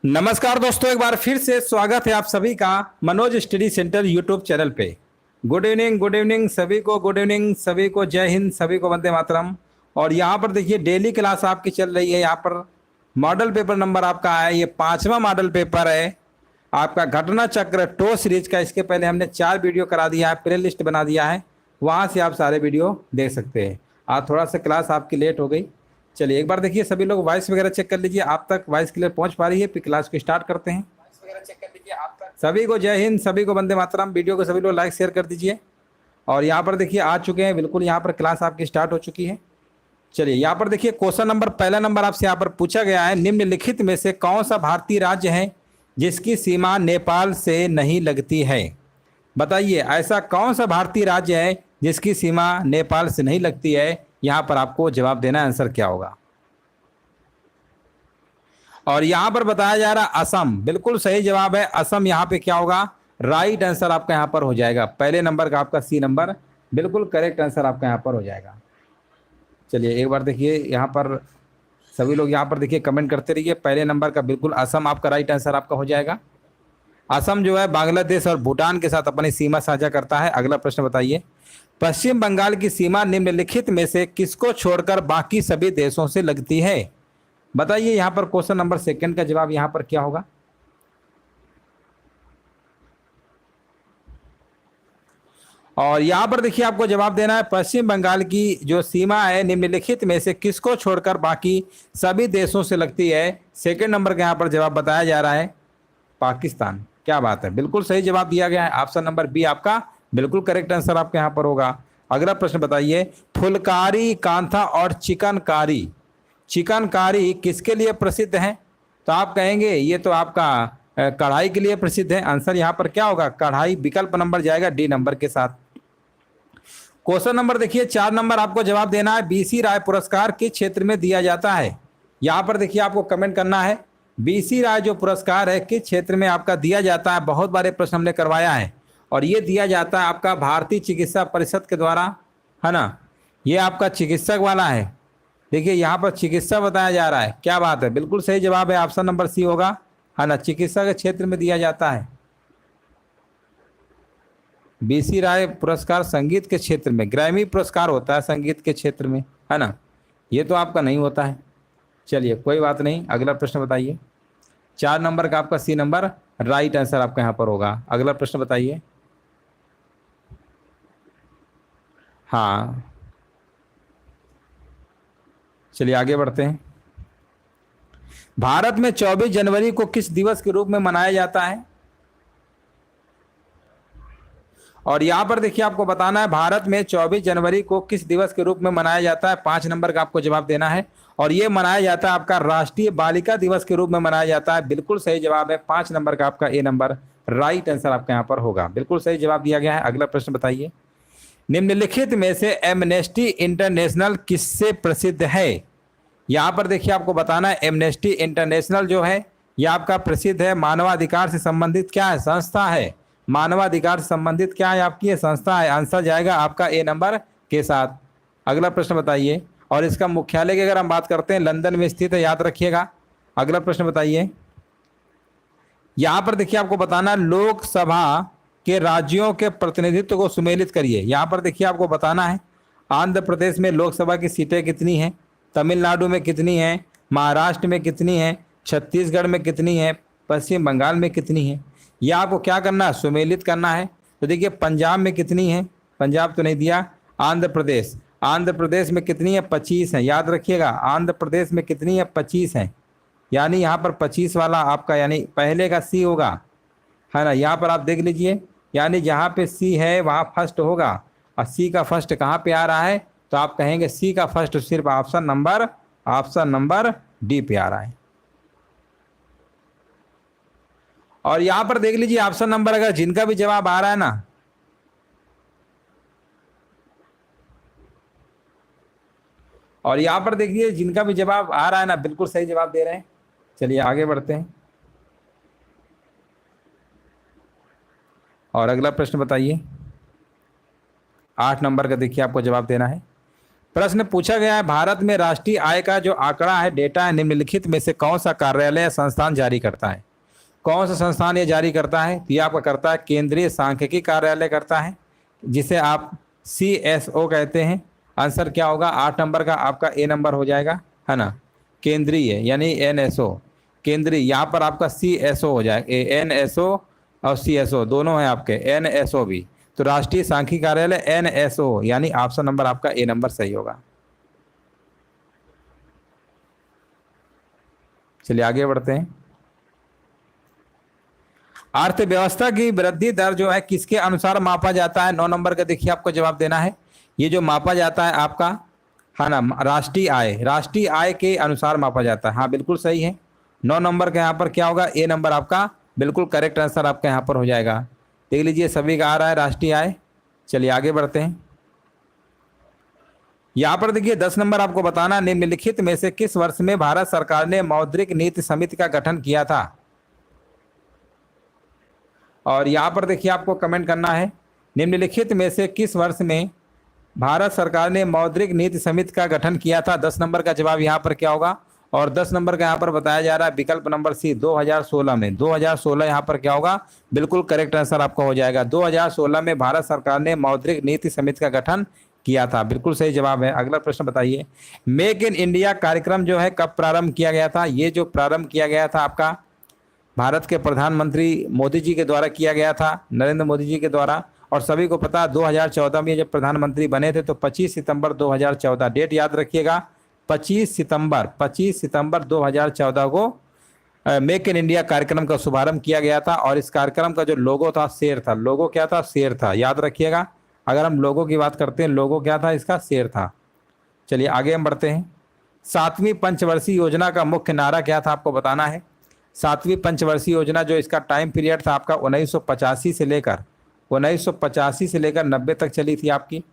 नमस्कार दोस्तों, एक बार फिर से स्वागत है आप सभी का Manoj study centre YouTube channel पे। गुड इवनिंग सभी को, गुड इवनिंग सभी को, जय हिंद सभी को, वंदे मातरम। और यहाँ पर देखिए डेली क्लास आपकी चल रही है। यहाँ पर मॉडल पेपर नंबर आपका है, ये 5वां मॉडल पेपर है आपका घटना चक्र टो सीरीज का। इसके पहले हमने 4 वीडियो करा दिया है, प्ले लिस्ट बना दिया है, वहाँ से आप सारे वीडियो देख सकते हैं। आज थोड़ा सा क्लास आपकी लेट हो गई। चलिए एक बार देखिए, सभी लोग वॉइस वगैरह चेक कर लीजिए, आप तक वॉइस क्लियर पहुंच पा रही है। फिर क्लास को स्टार्ट करते हैं। वॉइस वगैरह चेक कर लीजिए आप तक। सभी को जय हिंद, सभी को वंदे मातरम। वीडियो को सभी लोग लाइक शेयर कर दीजिए। और यहाँ पर देखिए आ चुके हैं, बिल्कुल यहाँ पर क्लास आपकी स्टार्ट हो चुकी है। चलिए यहाँ पर देखिए क्वेश्चन नंबर, पहला नंबर आपसे यहाँ पर पूछा गया है, निम्नलिखित में से कौन सा भारतीय राज्य है जिसकी सीमा नेपाल से नहीं लगती है? बताइए ऐसा कौन सा भारतीय राज्य है जिसकी सीमा नेपाल से नहीं लगती है? यहाँ पर आपको जवाब देना है, आंसर क्या होगा। और यहाँ पर बताया जा रहा असम, बिल्कुल सही जवाब है असम। यहाँ पे क्या होगा, राइट आंसर आपका यहाँ पर हो जाएगा। पहले नंबर का आपका सी नंबर बिल्कुल करेक्ट आंसर आपका यहाँ पर हो जाएगा। चलिए एक बार देखिए यहाँ पर सभी लोग यहाँ पर देखिए कमेंट करते रहिए। पहले नंबर का बिल्कुल असम आपका राइट आंसर आपका हो जाएगा। असम जो है बांग्लादेश और भूटान के साथ अपनी सीमा साझा करता है। अगला प्रश्न बताइए, पश्चिम बंगाल की सीमा निम्नलिखित में से किसको छोड़कर बाकी सभी देशों से लगती है? बताइए यहाँ पर क्वेश्चन नंबर सेकंड का जवाब यहाँ पर क्या होगा। और यहाँ पर देखिए आपको जवाब देना है, पश्चिम बंगाल की जो सीमा है निम्नलिखित में से किसको छोड़कर बाकी सभी देशों से लगती है? सेकंड नंबर का यहाँ पर जवाब बताया जा रहा है पाकिस्तान। क्या बात है, बिल्कुल सही जवाब दिया गया है। ऑप्शन नंबर बी आपका बिल्कुल करेक्ट आंसर आपके यहाँ पर होगा। अगला प्रश्न बताइए, फुलकारी, कांथा और चिकनकारी, चिकनकारी किसके लिए प्रसिद्ध है? तो आप कहेंगे ये तो आपका कढ़ाई के लिए प्रसिद्ध है। आंसर यहाँ पर क्या होगा, कढ़ाई। विकल्प नंबर जाएगा डी नंबर के साथ। क्वेश्चन नंबर देखिए 4 नंबर आपको जवाब देना है, बीसी राय पुरस्कार किस क्षेत्र में दिया जाता है? यहाँ पर देखिए आपको कमेंट करना है, बीसी राय जो पुरस्कार है किस क्षेत्र में आपका दिया जाता है। बहुत बारे प्रश्न हमने करवाया है और ये दिया जाता है आपका भारतीय चिकित्सा परिषद के द्वारा, है ना। ये आपका चिकित्सक वाला है। देखिए यहाँ पर चिकित्सा बताया जा रहा है। क्या बात है, बिल्कुल सही जवाब है, ऑप्शन नंबर सी होगा, है ना। चिकित्सा के क्षेत्र में दिया जाता है। बीसी राय पुरस्कार संगीत के क्षेत्र में, ग्रैमी पुरस्कार होता है संगीत के क्षेत्र में, है ना। ये तो आपका नहीं होता है। चलिए कोई बात नहीं, अगला प्रश्न बताइए। 4 नंबर का आपका सी नंबर राइट आंसर आपका यहाँ पर होगा। अगला प्रश्न बताइए। हाँ चलिए आगे बढ़ते हैं। भारत में 24 जनवरी को किस दिवस के रूप में मनाया जाता है? और यहाँ पर देखिए आपको बताना है, भारत में 24 जनवरी को किस दिवस के रूप में मनाया जाता है। 5 नंबर का आपको जवाब देना है। और ये मनाया जाता है आपका राष्ट्रीय बालिका दिवस के रूप में मनाया जाता है। बिल्कुल सही जवाब है, 5 नंबर का आपका ए नंबर राइट आंसर आपका यहाँ पर होगा। बिल्कुल सही जवाब दिया गया है। अगला प्रश्न बताइए, निम्नलिखित में से एमनेस्टी इंटरनेशनल किससे प्रसिद्ध है? यहाँ पर देखिए आपको बताना है, एमनेस्टी इंटरनेशनल जो है यह आपका प्रसिद्ध है, मानवाधिकार से संबंधित क्या है, संस्था है। मानवाधिकार से संबंधित क्या है आपकी, ये संस्था है। आंसर जाएगा आपका ए नंबर के साथ। अगला प्रश्न बताइए, और इसका मुख्यालय की अगर हम बात करते हैं लंदन में स्थित है, याद रखिएगा। अगला प्रश्न बताइए, यहाँ पर देखिए आपको बताना, लोकसभा के राज्यों के प्रतिनिधित्व को सुमेलित करिए। यहाँ पर देखिए आपको बताना है, आंध्र प्रदेश में लोकसभा की सीटें कितनी हैं, तमिलनाडु में कितनी हैं, महाराष्ट्र में कितनी हैं, छत्तीसगढ़ में कितनी हैं, पश्चिम बंगाल में कितनी हैं। यह आपको क्या करना है, सुमेलित करना है। तो देखिए पंजाब में कितनी है, पंजाब तो नहीं दिया। आंध्र प्रदेश में कितनी है, 25 है, याद रखिएगा। आंध्र प्रदेश में कितनी है, 25 है। यानी यहाँ पर 25 वाला आपका यानी पहले का सी होगा, है ना। यहाँ पर आप देख लीजिए, यानी जहाँ पे सी है वहाँ फर्स्ट होगा, और सी का फर्स्ट कहाँ पे आ रहा है, तो आप कहेंगे सी का फर्स्ट सिर्फ ऑप्शन नंबर डी पे आ रहा है। और यहां पर देख लीजिए ऑप्शन नंबर, अगर जिनका भी जवाब आ रहा है ना, और यहां पर देखिए जिनका भी जवाब आ रहा है ना, बिल्कुल सही जवाब दे रहे हैं। चलिए आगे बढ़ते हैं और अगला प्रश्न बताइए। 8 नंबर का देखिए आपको जवाब देना है, प्रश्न पूछा गया है, भारत में राष्ट्रीय आय का जो आंकड़ा है, डेटा है, निम्नलिखित में से कौन सा कार्यालय या संस्थान जारी करता है? कौन सा संस्थान ये जारी करता है? तो ये आपका करता है केंद्रीय सांख्यिकी कार्यालय करता है, जिसे आप CSO कहते हैं। आंसर क्या होगा? 8 नंबर का आपका ए नंबर हो जाएगा, है ना। केंद्रीय यानी NSO, केंद्रीय, यहाँ पर आपका CSO हो जाएगा। NSO और CSO दोनों हैं आपके, NSO भी। तो राष्ट्रीय सांख्यिकी कार्यालय NSO, यानी ऑप्शन नंबर आपका ए नंबर सही होगा। चलिए आगे बढ़ते हैं। अर्थव्यवस्था की वृद्धि दर जो है किसके अनुसार मापा जाता है? 9 नंबर का देखिए आपको जवाब देना है। ये जो मापा जाता है आपका, है ना, राष्ट्रीय आय, राष्ट्रीय आय के अनुसार मापा जाता है। हाँ बिल्कुल सही है। 9 नंबर का यहाँ पर क्या होगा? ए नंबर आपका बिल्कुल करेक्ट आंसर आपका यहाँ पर हो जाएगा। देख लीजिए सभी का आ रहा है राष्ट्रीय आय। चलिए आगे बढ़ते हैं। यहाँ पर देखिए 10 नंबर आपको बताना, निम्नलिखित में से किस वर्ष में भारत सरकार ने मौद्रिक नीति समिति का गठन किया था? और यहाँ पर देखिए आपको कमेंट करना है, निम्नलिखित में से किस वर्ष में भारत सरकार ने मौद्रिक नीति समिति का गठन किया था? 10 नंबर का जवाब यहाँ पर क्या होगा? और 10 नंबर का यहाँ पर बताया जा रहा है विकल्प नंबर सी, 2016 में। 2016 यहाँ पर क्या होगा? बिल्कुल करेक्ट आंसर आपका हो जाएगा। 2016 में भारत सरकार ने मौद्रिक नीति समिति का गठन किया था, बिल्कुल सही जवाब है। अगला प्रश्न बताइए, मेक इन इंडिया कार्यक्रम जो है कब प्रारंभ किया गया था? ये जो प्रारंभ किया गया था आपका भारत के प्रधानमंत्री मोदी जी के द्वारा किया गया था, नरेंद्र मोदी जी के द्वारा। और सभी को पता 2014 में जब प्रधानमंत्री बने थे तो 25 सितंबर 2014, डेट याद रखिएगा, 25 सितंबर 2014 को मेक इन इंडिया कार्यक्रम का शुभारंभ किया गया था। और इस कार्यक्रम का जो लोगो था शेर था। लोगो क्या था? शेर था, याद रखिएगा। अगर हम लोगों की बात करते हैं, लोगो क्या था इसका? शेर था। चलिए आगे हम बढ़ते हैं। 7वीं पंचवर्षीय योजना का मुख्य नारा क्या था? आपको बताना है। 7वीं पंचवर्षीय योजना जो इसका टाइम पीरियड था आपका 1985 से लेकर 90 तक चली थी आपकी।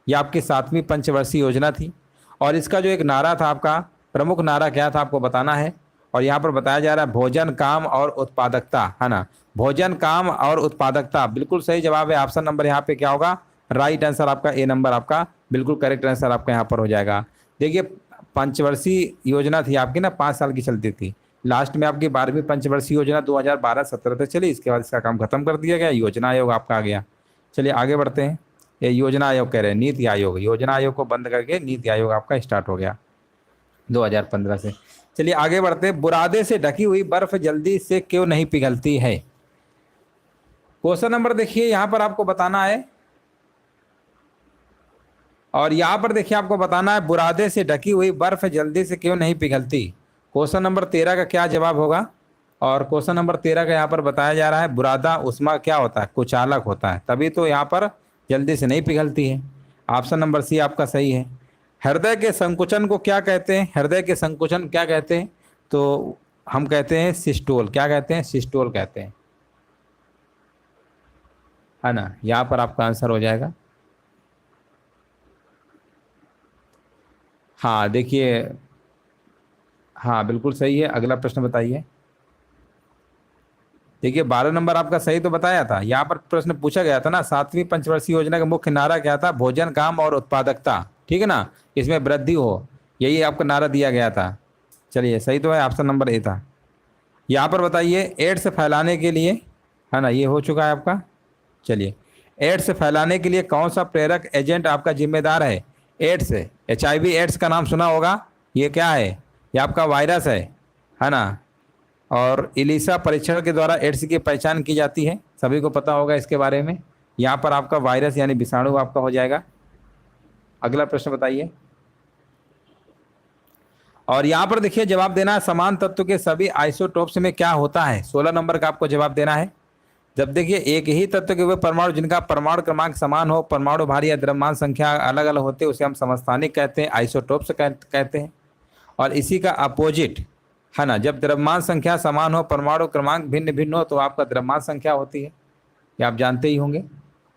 यह आपकी 7वीं पंचवर्षीय योजना थी। और इसका जो एक नारा था आपका, प्रमुख नारा क्या था आपको बताना है। और यहाँ पर बताया जा रहा है भोजन, काम और उत्पादकता, है ना। भोजन, काम और उत्पादकता, बिल्कुल सही जवाब है। ऑप्शन नंबर यहाँ पे क्या होगा? राइट आंसर आपका ए नंबर आपका बिल्कुल करेक्ट आंसर आपका यहाँ पर हो जाएगा। देखिए पंचवर्षीय योजना थी आपकी ना, 5 साल की चलती थी। लास्ट में आपकी 12वीं पंचवर्षीय योजना 2012-17 तक चली। इसके बाद इसका काम खत्म कर दिया गया, योजना आयोग आपका आ गया। चलिए आगे बढ़ते हैं। ये योजना आयोग कह रहे हैं, नीति आयोग, योजना आयोग को बंद करके नीति आयोग आपका स्टार्ट हो गया 2015 से। चलिए आगे बढ़ते हैं। बुरादे से ढकी हुई बर्फ जल्दी से क्यों नहीं पिघलती है? क्वेश्चन नंबर देखिए यहाँ पर आपको बताना है। और यहाँ पर देखिए आपको बताना है बुरादे से ढकी हुई बर्फ जल्दी से क्यों नहीं पिघलती। क्वेश्चन नंबर 13 का क्या जवाब होगा? और क्वेश्चन नंबर 13 का यहाँ पर बताया जा रहा है बुरादा उष्मा क्या होता है? कुचालक होता है, तभी तो यहाँ पर जल्दी से नहीं पिघलती है। ऑप्शन नंबर सी आपका सही है। हृदय के संकुचन को क्या कहते हैं? हृदय के संकुचन क्या कहते हैं? तो हम कहते हैं सिस्टोल। क्या कहते हैं? सिस्टोल कहते हैं, है ना। यहाँ पर आपका आंसर हो जाएगा। हाँ देखिए, हाँ बिल्कुल सही है। अगला प्रश्न बताइए। देखिए 12 नंबर आपका सही तो बताया था। यहाँ पर प्रश्न पूछा गया था ना, 7वीं पंचवर्षीय योजना का मुख्य नारा क्या था? भोजन, काम और उत्पादकता, ठीक है ना, इसमें वृद्धि हो, यही आपका नारा दिया गया था। चलिए सही तो है, ऑप्शन नंबर ए था। यहाँ पर बताइए एड्स फैलाने के लिए, है ना, ये हो चुका है आपका। चलिए एड्स फैलाने के लिए कौन सा प्रेरक एजेंट आपका जिम्मेदार है? एड्स, HIV एड्स का नाम सुना होगा। ये क्या है? ये आपका वायरस है ना। और इलिसा परीक्षण के द्वारा एड्स की पहचान की जाती है, सभी को पता होगा इसके बारे में। यहाँ पर आपका वायरस यानी विषाणु आपका हो जाएगा। अगला प्रश्न बताइए। और यहाँ पर देखिए जवाब देना है, समान तत्व के सभी आइसोटोप्स में क्या होता है? 16 नंबर का आपको जवाब देना है। जब देखिए एक ही तत्व के वे परमाणु जिनका परमाणु क्रमांक समान हो, परमाणु भारी या द्रव्यमान संख्या अलग अलग होते, उसे हम समस्थानिक कहते हैं, आइसोटोप्स कहते हैं। और इसी का अपोजिट, है ना, जब द्रव्यमान संख्या समान हो, परमाणु क्रमांक भिन्न भिन्न हो, तो आपका द्रव्यमान संख्या होती है, ये आप जानते ही होंगे।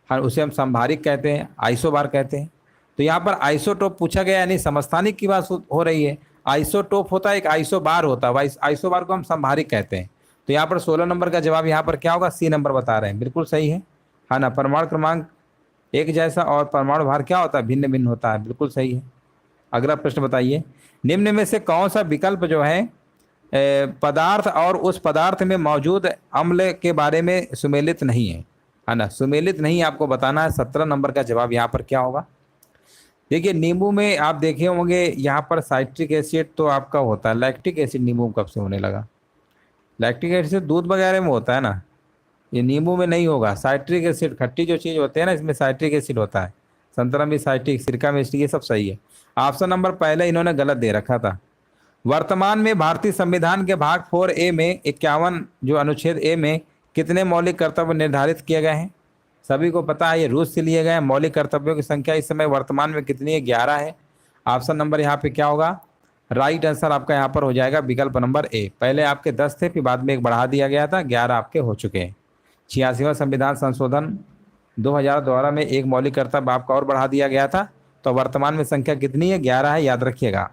हाँ, उसे हम संभारिक कहते हैं, आइसोबार कहते हैं। तो यहाँ पर आइसोटोप पूछा गया, यानी समस्थानिक की बात हो रही है। आइसोटोप होता है, एक आइसोबार होता है, आइसोबार को हम संभारिक कहते हैं। तो यहाँ पर 16 नंबर का जवाब यहाँ पर क्या होगा? सी नंबर बता रहे हैं, बिल्कुल सही है ना। परमाणु क्रमांक एक जैसा और परमाणु भार क्या होता है? भिन्न भिन्न होता है, बिल्कुल सही है। अगला प्रश्न बताइए, निम्न में से कौन सा विकल्प जो है पदार्थ और उस पदार्थ में मौजूद अम्ल के बारे में सुमेलित नहीं है ना, सुमेलित नहीं आपको बताना है। 17 नंबर का जवाब यहाँ पर क्या होगा। देखिए नींबू में आप देखे होंगे यहाँ पर साइट्रिक एसिड तो आपका होता है, लैक्टिक एसिड नींबू कब से होने लगा। लैक्टिक एसिड दूध वगैरह में होता है ना, ये नींबू में नहीं होगा। साइट्रिक एसिड खट्टी जो चीज़ होती है ना, इसमें साइट्रिक एसिड होता है। संतरा में साइट्रिक, सिरका में एसिड, ये सब सही है। ऑप्शन नंबर पहले इन्होंने गलत दे रखा था। वर्तमान में भारतीय संविधान के भाग 4A में 51 जो अनुच्छेद ए में कितने मौलिक कर्तव्य निर्धारित किए गए हैं। सभी को पता है ये रूस से लिए गए हैं। मौलिक कर्तव्यों की संख्या इस समय वर्तमान में कितनी है, 11 है। ऑप्शन नंबर यहाँ पे क्या होगा, राइट आंसर आपका यहाँ पर हो जाएगा विकल्प नंबर ए। पहले आपके 10 थे, फिर बाद में एक बढ़ा दिया गया था, 11 आपके हो चुके हैं। 86वां संविधान संशोधन 2000 द्वारा में एक मौलिक कर्तव्य आपका और बढ़ा दिया गया था, तो वर्तमान में संख्या कितनी है, 11 है, याद रखिएगा।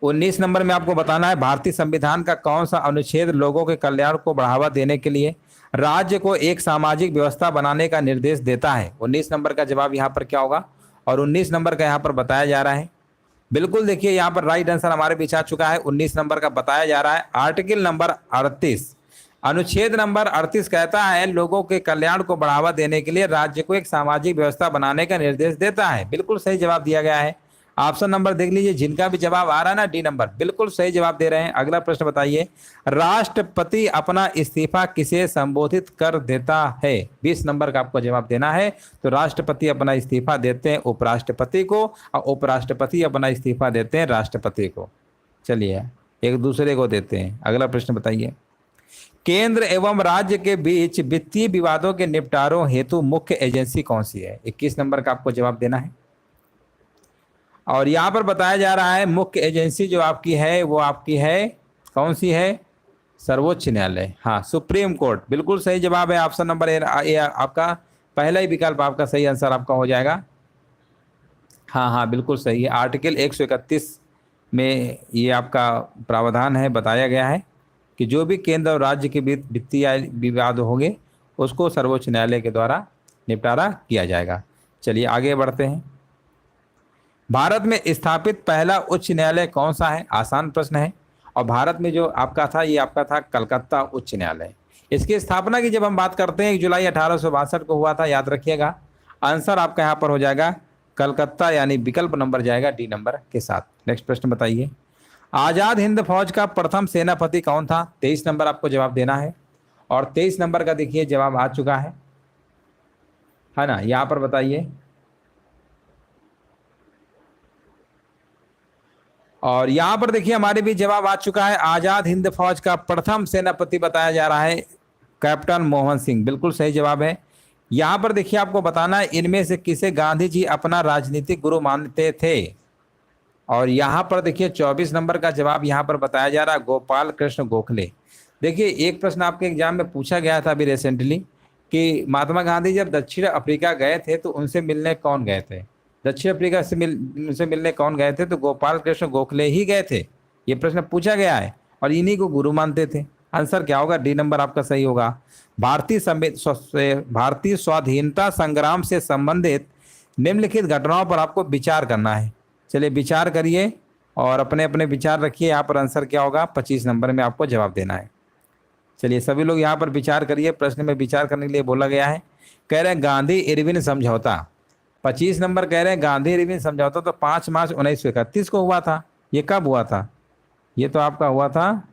19 नंबर में आपको बताना है भारतीय संविधान का कौन सा अनुच्छेद लोगों के कल्याण को बढ़ावा देने के लिए राज्य को एक सामाजिक व्यवस्था बनाने का निर्देश देता है। 19 नंबर का जवाब यहाँ पर क्या होगा, और 19 नंबर का यहाँ पर बताया जा रहा है। बिल्कुल देखिए यहाँ पर राइट आंसर हमारे बीच आ चुका है। 19 नंबर का बताया जा रहा है आर्टिकल नंबर 38, अनुच्छेद नंबर 38 कहता है लोगों के कल्याण को बढ़ावा देने के लिए राज्य को एक सामाजिक व्यवस्था बनाने का निर्देश देता है। बिल्कुल सही जवाब दिया गया है। ऑप्शन नंबर देख लीजिए, जिनका भी जवाब आ रहा है ना, डी नंबर, बिल्कुल सही जवाब दे रहे हैं। अगला प्रश्न बताइए, राष्ट्रपति अपना इस्तीफा किसे संबोधित कर देता है। 20 नंबर का आपको जवाब देना है। तो राष्ट्रपति अपना इस्तीफा देते हैं उपराष्ट्रपति को, और उपराष्ट्रपति अपना इस्तीफा देते हैं राष्ट्रपति को। चलिए एक दूसरे को देते हैं। अगला प्रश्न बताइए, केंद्र एवं राज्य के बीच वित्तीय विवादों के निपटारों हेतु मुख्य एजेंसी कौन सी है। 21 नंबर का आपको जवाब देना है। और यहाँ पर बताया जा रहा है मुख्य एजेंसी जो आपकी है वो आपकी है कौन सी है, सर्वोच्च न्यायालय, हाँ सुप्रीम कोर्ट। बिल्कुल सही जवाब है। ऑप्शन नंबर ए आपका पहला ही विकल्प आपका सही आंसर आपका हो जाएगा। हाँ हाँ बिल्कुल सही है। आर्टिकल 131 में ये आपका प्रावधान है, बताया गया है कि जो भी केंद्र और राज्य के बीच वित्तीय विवाद होंगे उसको सर्वोच्च न्यायालय के द्वारा निपटारा किया जाएगा। चलिए आगे बढ़ते हैं। भारत में स्थापित पहला उच्च न्यायालय कौन सा है। आसान प्रश्न है। और भारत में जो आपका था ये आपका था कलकत्ता उच्च न्यायालय। इसकी स्थापना की जब हम बात करते हैं 1 जुलाई 1862 को हुआ था, याद रखिएगा। आंसर आपका यहाँ पर हो जाएगा कलकत्ता, यानी विकल्प नंबर जाएगा डी नंबर के साथ। नेक्स्ट प्रश्न बताइए, आजाद हिंद फौज का प्रथम सेनापति कौन था। 23 नंबर आपको जवाब देना है। और 23 नंबर का देखिए जवाब आ चुका है ना, यहाँ पर बताइए। और यहाँ पर देखिए हमारे भी जवाब आ चुका है। आजाद हिंद फौज का प्रथम सेनापति बताया जा रहा है कैप्टन मोहन सिंह। बिल्कुल सही जवाब है। यहाँ पर देखिए आपको बताना है इनमें से किसे गांधी जी अपना राजनीतिक गुरु मानते थे। और यहाँ पर देखिए 24 नंबर का जवाब यहाँ पर बताया जा रहा है गोपाल कृष्ण गोखले। देखिए एक प्रश्न आपके एग्जाम में पूछा गया था अभी रिसेंटली कि महात्मा गांधी जब दक्षिण अफ्रीका गए थे तो उनसे मिलने कौन गए थे। दक्षिण अफ्रीका से उनसे मिलने कौन गए थे, तो गोपाल कृष्ण गोखले ही गए थे। ये प्रश्न पूछा गया है और इन्हीं को गुरु मानते थे। आंसर क्या होगा, डी नंबर आपका सही होगा। भारतीय स्वाधीनता संग्राम से संबंधित निम्नलिखित घटनाओं पर आपको विचार करना है। चलिए विचार करिए और अपने अपने विचार रखिए। यहाँ पर आंसर क्या होगा, 25 नंबर में आपको जवाब देना है। चलिए सभी लोग यहाँ पर विचार करिए। प्रश्न में विचार करने के लिए बोला गया है। कह रहे हैं गांधी इरविन समझौता। 25 नंबर कह रहे हैं गांधी इरविन समझौता तो 5 मार्च 1931 को हुआ था। ये कब हुआ था, ये तो आपका हुआ था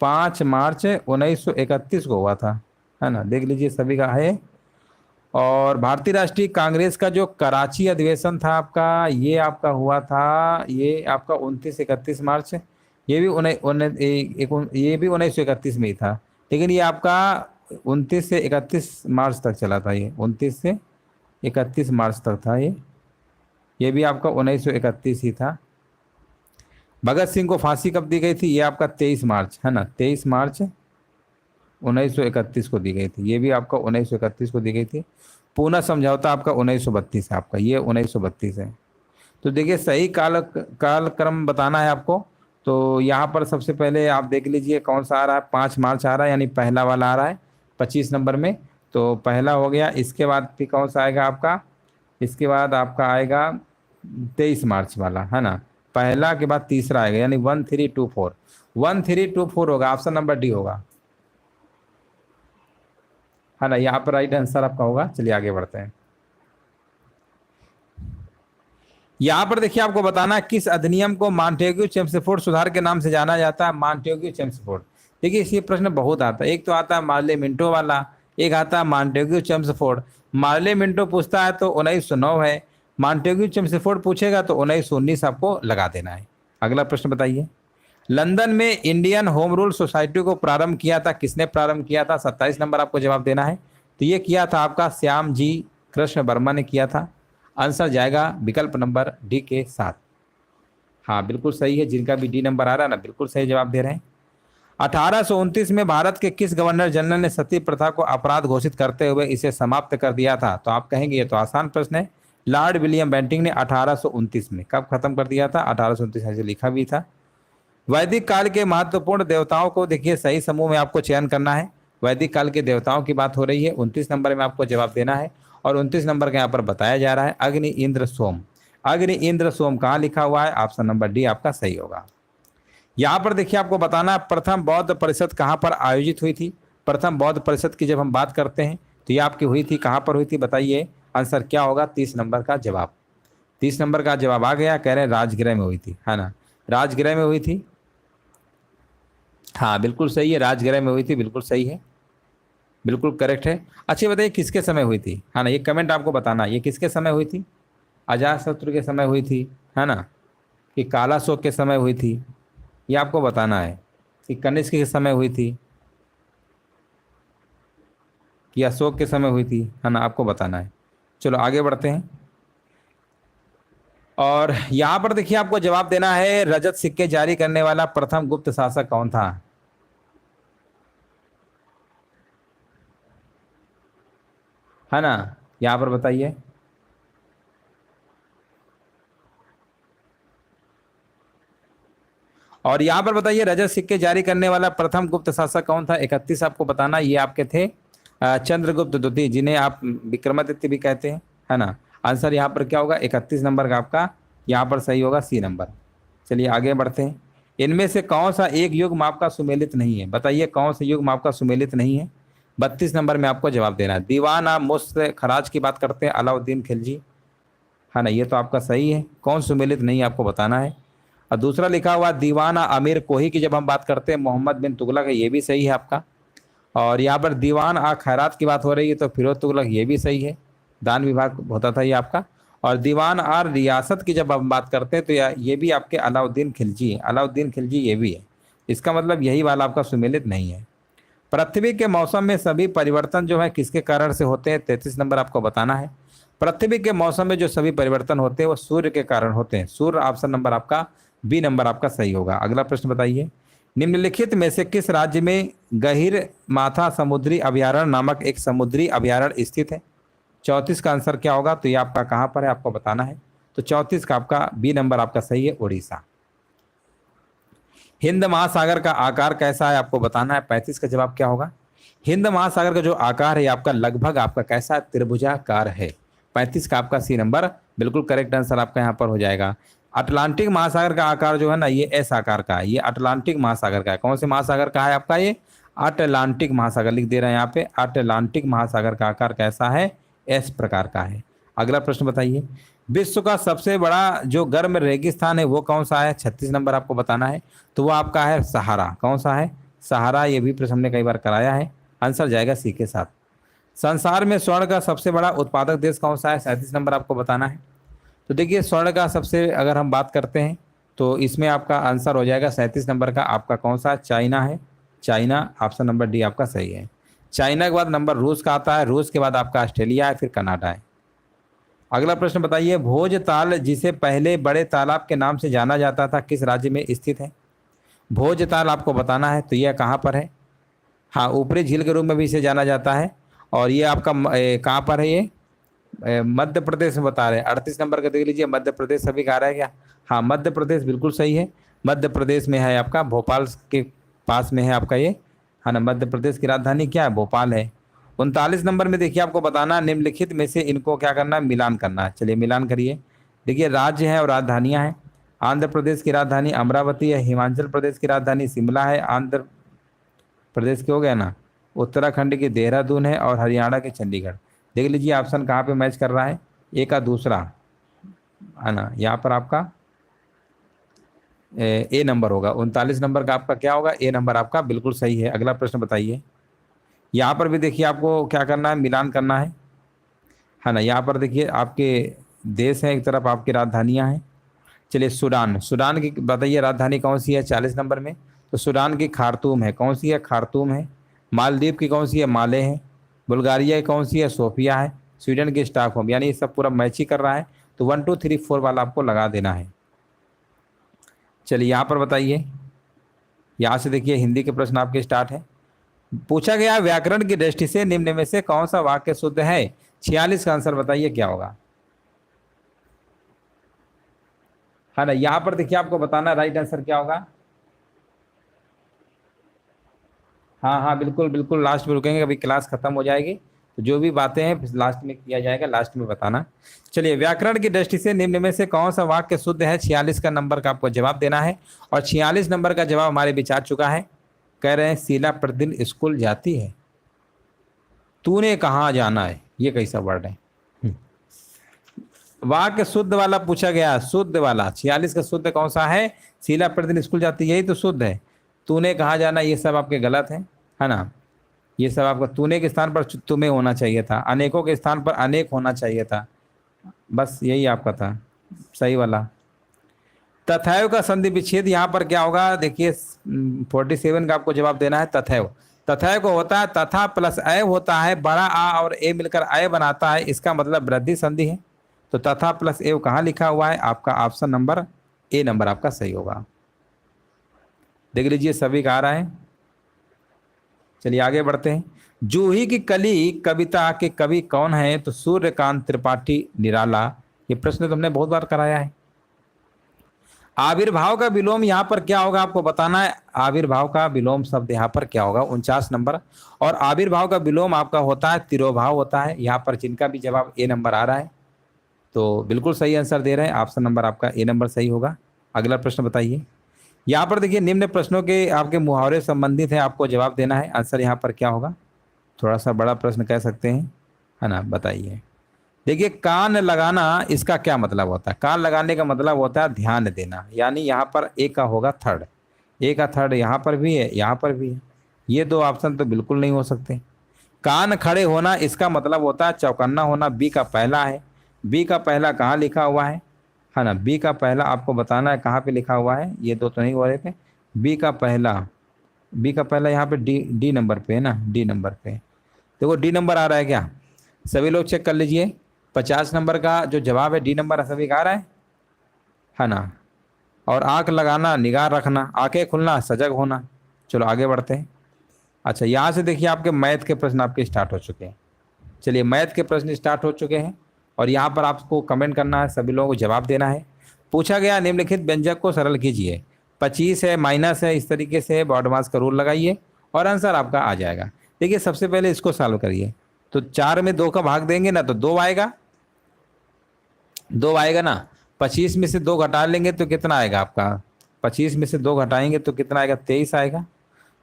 5 मार्च 1931 को हुआ था, है ना। देख लीजिए सभी का है। और भारतीय राष्ट्रीय कांग्रेस का जो कराची अधिवेशन था आपका, ये आपका हुआ था, ये आपका 29-31 मार्च। ये भी 1931 में ही था, लेकिन ये आपका 29 से 31 मार्च तक चला था। ये 29 से 31 मार्च तक था। ये भी आपका 1931 ही था। भगत सिंह को फांसी कब दी गई थी, ये आपका 23 मार्च, है ना, 23 मार्च 1931 को दी गई थी। ये भी आपका 1931 को दी गई थी। पूना समझौता आपका 1932 है, आपका ये 1932 है। तो देखिए सही कालक्रम बताना है आपको। तो यहाँ पर सबसे पहले आप देख लीजिए कौन सा आ रहा है, 5 मार्च आ रहा है, यानी पहला वाला आ रहा है 25 नंबर में। तो पहला हो गया। इसके बाद फिर कौन सा आएगा आपका, इसके बाद आपका आएगा 23 मार्च वाला है ना, पहला के बाद तीसरा आएगा, यानी 1324, 1324 होगा, ऑप्शन नंबर डी होगा, है ना, यहाँ पर राइट आंसर आपका होगा। चलिए आगे बढ़ते हैं। यहाँ पर देखिए आपको बताना है किस अधिनियम को मॉन्टेग्यू चेम्सफोर्ड सुधार के नाम से जाना जाता है। मॉन्टेग्यू चेम्सफोर्ड, देखिए इसी प्रश्न बहुत आता है, एक तो आता है मार्ले मिंटो वाला, एक आता है मॉन्टेग्यू चेम्सफोर्ड। मार्ले मिंटो पूछता है तो 1909 है, मॉन्टेग्यू चेम्सफोर्ड पूछेगा तो 1919 आपको लगा देना है। अगला प्रश्न बताइए, लंदन में इंडियन होम रूल सोसाइटी को प्रारंभ किया था, किसने प्रारंभ किया था? 27 नंबर आपको जवाब देना है। तो ये किया था आपका श्याम जी कृष्ण वर्मा ने किया था। आंसर जाएगा विकल्प नंबर डी के साथ। हाँ बिल्कुल सही है, जिनका भी डी नंबर आ रहा है ना, बिल्कुल सही जवाब दे रहे हैं। 1829 में भारत के किस गवर्नर जनरल ने सती प्रथा को अपराध घोषित करते हुए इसे समाप्त कर दिया था? तो आप कहेंगे ये तो आसान प्रश्न है, लॉर्ड विलियम बेंटिंग ने 1829 में। कब खत्म कर दिया था? 1829, ऐसे लिखा भी था। वैदिक काल के महत्वपूर्ण देवताओं को देखिए सही समूह में आपको चयन करना है। वैदिक काल के देवताओं की बात हो रही है, 29 नंबर में आपको जवाब देना है। और 29 नंबर का यहाँ पर बताया जा रहा है अग्नि इंद्र सोम। अग्नि इंद्र सोम कहाँ लिखा हुआ है? ऑप्शन नंबर डी आपका सही होगा। यहाँ पर देखिए आपको बताना प्रथम बौद्ध परिषद कहाँ पर आयोजित हुई थी। प्रथम बौद्ध परिषद की जब हम बात करते हैं तो ये आपकी हुई थी, कहाँ पर हुई थी बताइए, आंसर क्या होगा? 30 नंबर का जवाब। 30 नंबर का जवाब आ गया, कह रहे हैं राजगृह में हुई थी, है ना, राजगृह में हुई थी। हाँ बिल्कुल सही है, राजगृह में हुई थी, बिल्कुल सही है, बिल्कुल करेक्ट है। अच्छा बताइए किसके समय हुई थी, है ना, ये कमेंट आपको बताना, ये किसके समय हुई थी? अजातशत्रु के समय हुई थी, है ना, कि कालाशोक के समय हुई थी, ये आपको बताना है। कि कनिष्क के समय हुई थी, कि अशोक के समय हुई थी, है ना, आपको बताना है। चलो आगे बढ़ते हैं। और यहाँ पर देखिए आपको जवाब देना है रजत सिक्के जारी करने वाला प्रथम गुप्त शासक कौन था? है ना, यहाँ पर बताइए। और यहाँ पर बताइए रजत सिक्के जारी करने वाला प्रथम गुप्त शासक कौन था? 31 आपको बताना, ये आपके थे चंद्रगुप्त द्वितीय, जिन्हें आप विक्रमादित्य भी कहते हैं, है ना। आंसर यहाँ पर क्या होगा? 31 नंबर का आपका यहाँ पर सही होगा, सी नंबर। चलिए आगे बढ़ते हैं। इनमें से कौन सा एक युग्म आपका सुमेलित नहीं है? बताइए कौन सा युग्म आपका सुमेलित नहीं है? 32 नंबर में आपको जवाब देना है। दीवान आप मुझसे खराज की बात करते हैं, अलाउद्दीन खिलजी, है ना, ये तो आपका सही है। कौन सुमेलित नहीं है आपको बताना है। और दूसरा लिखा हुआ दीवाना अमीर कोही की जब हम बात करते हैं, मोहम्मद बिन तुगलक है, ये भी सही है आपका। और यहाँ पर दीवान आ खैरात की बात हो रही है तो फिरोज तुगलक, ये भी सही है, दान विभाग होता था ये आपका। और दीवान आर रियासत की जब हम बात करते हैं तो ये भी आपके अलाउद्दीन खिलजी है, अलाउद्दीन खिलजी ये भी है। इसका मतलब यही वाला आपका सुमेलित नहीं है। पृथ्वी के मौसम में सभी परिवर्तन जो है किसके कारण से होते हैं? 33 नंबर आपको बताना है। पृथ्वी के मौसम में जो सभी परिवर्तन होते हैं वो सूर्य के कारण होते हैं। सूर्य, ऑप्शन नंबर आपका बी नंबर आपका सही होगा। अगला प्रश्न बताइए, निम्नलिखित में से किस राज्य में गहीर माथा समुद्री अभयारण्य नामक एक समुद्री अभयारण्य स्थित है? 34 का आंसर क्या होगा? तो ये आपका कहाँ पर है आपको बताना है। तो 34 का आपका बी नंबर आपका सही है, उड़ीसा। हिंद महासागर का आकार कैसा है आपको बताना है। 35 का जवाब क्या होगा? हिंद महासागर का जो आकार है आपका लगभग आपका कैसा? त्रिभुजाकार है। 35 का आपका सी नंबर बिल्कुल करेक्ट आंसर आपका यहाँ पर हो जाएगा। अटलांटिक महासागर का आकार जो है ना, ये एस आकार का है, ये अटलांटिक महासागर का है। कौन से महासागर का है आपका? ये अटलांटिक महासागर लिख दे रहे हैं यहाँ पे। अटलांटिक महासागर का आकार कैसा है? एस प्रकार का है। अगला प्रश्न बताइए, विश्व का सबसे बड़ा जो गर्म रेगिस्तान है वो कौन सा है? 36 नंबर आपको बताना है। तो वो आपका है सहारा। कौन सा है? सहारा। ये भी प्रश्न हमने कई बार कराया है। आंसर जाएगा सी के साथ। संसार में स्वर्ण का सबसे बड़ा उत्पादक देश कौन सा है? 37 नंबर आपको बताना है। तो देखिए स्वर्ण का सबसे अगर हम बात करते हैं तो इसमें आपका आंसर हो जाएगा 37 नंबर का आपका कौन सा? चाइना है। चाइना, ऑप्शन नंबर डी आपका सही है। चाइना के बाद नंबर रूस का आता है, रूस के बाद आपका ऑस्ट्रेलिया है, फिर कनाडा है। अगला प्रश्न बताइए, भोजताल जिसे पहले बड़े तालाब के नाम से जाना जाता था किस राज्य में स्थित है? भोजताल आपको बताना है। तो यह कहाँ पर है? हाँ, ऊपरी झील के रूप में भी इसे जाना जाता है। और ये आपका कहाँ पर है? ये मध्य प्रदेश में बता रहे हैं। 38 नंबर का देख लीजिए, मध्य प्रदेश सभी का आ रहा है क्या? हाँ, मध्य प्रदेश बिल्कुल सही है। मध्य प्रदेश में है आपका, भोपाल के पास में है आपका ये, है ना। मध्य प्रदेश की राजधानी क्या है? भोपाल है। 39 नंबर में देखिए आपको बताना, निम्नलिखित में से इनको क्या करना है? मिलान करना है। चलिए मिलान करिए। देखिए राज्य है और राजधानियां हैं। आंध्र प्रदेश की राजधानी अमरावती है, हिमाचल प्रदेश की राजधानी शिमला है, आंध्र प्रदेश के हो गया ना, उत्तराखंड की देहरादून है और हरियाणा के चंडीगढ़। देख लीजिए ऑप्शन कहाँ पे मैच कर रहा है, ए का दूसरा है ना, यहाँ पर आपका ए नंबर होगा। 39 नंबर का आपका क्या होगा, ए नंबर आपका बिल्कुल सही है। अगला प्रश्न बताइए। यहाँ पर भी देखिए आपको क्या करना है, मिलान करना है ना। यहाँ पर देखिए आपके देश हैं, एक तरफ आपकी राजधानियाँ हैं। चलिए सूडान, सूडान की बताइए राजधानी कौन सी है 40 नंबर में, तो सूडान की खार्तूम है। कौन सी है, खार्तूम है। मालदीव की कौन सी है, माले है। बुल्गारिया की कौन सी है, सोफिया है। स्वीडन की स्टॉकहोम। यानी ये सब पूरा मैच ही कर रहा है, तो 1 2 3 4 वाला आपको लगा देना है। चलिए यहाँ पर बताइए, यहाँ से देखिए हिंदी के प्रश्न आपके स्टार्ट है। पूछा गया व्याकरण की दृष्टि से निम्न में से कौन सा वाक्य शुद्ध है। 46 का आंसर बताइए क्या होगा, है ना। यहाँ पर देखिए आपको बताना राइट आंसर क्या होगा। हाँ हाँ बिल्कुल बिल्कुल, लास्ट में रुकेंगे, अभी क्लास खत्म हो जाएगी, तो जो भी बातें हैं लास्ट में किया जाएगा, लास्ट में बताना। चलिए व्याकरण की दृष्टि से निम्न में से कौन सा वाक्य शुद्ध है, 46 का नंबर का आपको जवाब देना है। और 46 नंबर का जवाब हमारे बीच आ चुका है। कह रहे हैं शीला प्रतिदिन स्कूल जाती है, तूने कहाँ जाना है, ये कैसा वर्ड है। वाक्य शुद्ध वाला पूछा गया, शुद्ध वाला 46 का शुद्ध कौन सा है, शीला प्रतिदिन स्कूल जाती है, यही तो शुद्ध है। तूने कहाँ जाना, ये सब आपके गलत है ना। ये सब आपका तूने के स्थान पर तुम्हें होना चाहिए था, अनेकों के स्थान पर अनेक होना चाहिए था, बस यही आपका था सही वाला। तथैव का संधि विच्छेद यहाँ पर क्या होगा, देखिए 47 का आपको जवाब देना है। तथैव, तथैव को होता है तथा प्लस ऐव होता है, बड़ा आ और ए मिलकर अय बनाता है, इसका मतलब वृद्धि संधि है। तो तथा प्लस एव कहाँ लिखा हुआ है, आपका ऑप्शन नंबर ए नंबर आपका सही होगा। देख लीजिए सभी का आ रहा है। चलिए आगे बढ़ते हैं। जूही की कली कविता के कवि कौन है, तो सूर्यकांत त्रिपाठी निराला। ये प्रश्न तो हमने बहुत बार कराया है। आविर्भाव का विलोम यहाँ पर क्या होगा, आपको बताना है। आविर्भाव का विलोम शब्द यहाँ पर क्या होगा, 49 नंबर। और आविर्भाव का विलोम आपका होता है तिरोभाव होता है। यहाँ पर जिनका भी जवाब ए नंबर आ रहा है, तो बिल्कुल सही आंसर दे रहे हैं, ऑप्शन नंबर आपका ए नंबर सही होगा। अगला प्रश्न बताइए। यहाँ पर देखिए निम्न प्रश्नों के आपके मुहावरे संबंधित है, आपको जवाब देना है। आंसर यहाँ पर क्या होगा, थोड़ा सा बड़ा प्रश्न कह सकते हैं, है ना। बताइए। देखिए कान लगाना, इसका क्या मतलब होता है। कान लगाने का मतलब होता है ध्यान देना, यानी यहाँ पर ए का होगा थर्ड। ए का थर्ड यहाँ पर भी है, यहाँ पर भी है, ये दो ऑप्शन तो बिल्कुल नहीं हो सकते। कान खड़े होना, इसका मतलब होता है चौकन्ना होना, बी का पहला है। बी का पहला कहाँ लिखा हुआ है ना। बी का पहला आपको बताना है कहाँ पे लिखा हुआ है, ये दो तो नहीं हो रहे थे। बी का पहला, बी का पहला यहाँ पे डी नंबर पे है ना, डी नंबर पे देखो, डी नंबर आ रहा है क्या, सभी लोग चेक कर लीजिए। 50 नंबर का जो जवाब है डी नंबर सभी का आ रहा है ना। और आंख लगाना, निगाह रखना, आंखें खुलना, सजग होना। चलो आगे बढ़ते हैं। अच्छा यहाँ से देखिए आपके मैथ के प्रश्न आपके स्टार्ट हो चुके हैं। चलिए मैथ के प्रश्न स्टार्ट हो चुके हैं, और यहाँ पर आपको कमेंट करना है, सभी लोगों को जवाब देना है। पूछा गया निम्नलिखित व्यंजक को सरल कीजिए। 25 है, माइनस है, इस तरीके से बॉडमास का रूल लगाइए और आंसर आपका आ जाएगा। देखिए सबसे पहले इसको सॉल्व करिए, तो 4 में 2 का भाग देंगे ना तो 2 आएगा, 2 आएगा ना। 25 में से 2 घटा लेंगे तो कितना आएगा आपका, 25 में से 2 घटाएंगे तो कितना आएगा, 23 आएगा।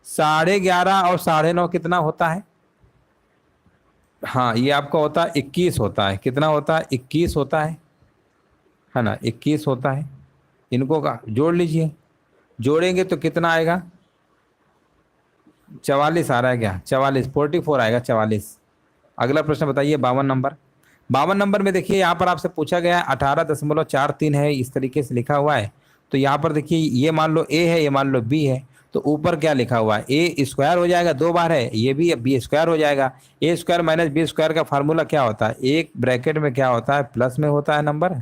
11.5 और 9.5 कितना होता है, हाँ ये आपका होता है 21 होता है। कितना होता है, 21 होता है ना, 21 होता है। इनको का जोड़ लीजिए, जोड़ेंगे तो कितना आएगा, 44 आ रहा है क्या, 44 आएगा 44। अगला प्रश्न बताइए 52 नंबर। 52 नंबर में देखिए यहाँ पर आपसे पूछा गया है 18.43 है, इस तरीके से लिखा हुआ है। तो यहाँ पर देखिए ये मान लो ए है, ये मान लो बी है, तो ऊपर क्या लिखा हुआ है, ए स्क्वायर हो जाएगा, 2 बार है, ये भी बी स्क्वायर हो जाएगा। ए स्क्वायर माइनस बी स्क्वायर का फार्मूला क्या होता है, एक ब्रैकेट में क्या होता है, प्लस में होता है नंबर,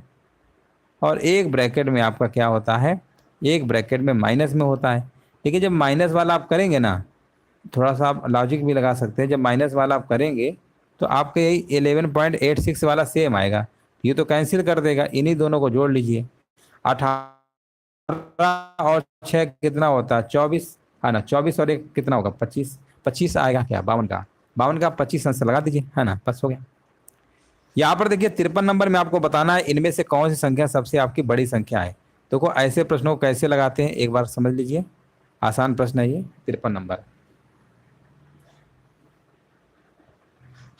और एक ब्रैकेट में आपका क्या होता है, एक ब्रैकेट में माइनस में होता है। देखिए जब माइनस वाला आप करेंगे ना, थोड़ा सा आप लॉजिक भी लगा सकते हैं, जब माइनस वाला आप करेंगे तो आपके यही 11.86 वाला सेम आएगा, ये तो कैंसिल कर देगा, इन्हीं दोनों को जोड़ लीजिए। 18 और 6 कितना होता है, 24 है ना, 24 और 1 कितना होगा, 25, 25 आएगा क्या, 52 का 25 आंसर लगा दीजिए, है ना, बस हो गया। यहाँ पर देखिए 53 नंबर में आपको बताना है इनमें से कौन सी संख्या सबसे आपकी बड़ी संख्या है। देखो ऐसे प्रश्नों को कैसे लगाते हैं एक बार समझ लीजिए, आसान प्रश्न है ये 53 नंबर।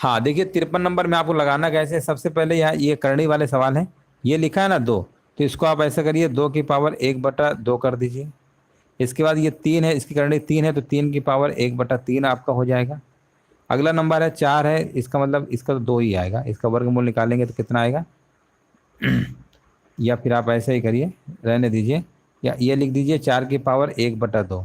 हाँ देखिए 53 नंबर में आपको लगाना कैसे है, सबसे पहले यहाँ ये करनी वाले सवाल हैं, ये लिखा है ना 2, तो इसको आप ऐसा करिए 2 की पावर 1/2 कर दीजिए। इसके बाद ये 3 है, इसकी करनी 3 है तो 3 की पावर 1/3 आपका हो जाएगा। अगला नंबर है 4 है, इसका मतलब इसका तो 2 ही आएगा, इसका वर्गमूल निकालेंगे तो कितना आएगा या फिर आप ऐसे ही करिए, रहने दीजिए, या ये लिख दीजिए 4 की पावर 1/2।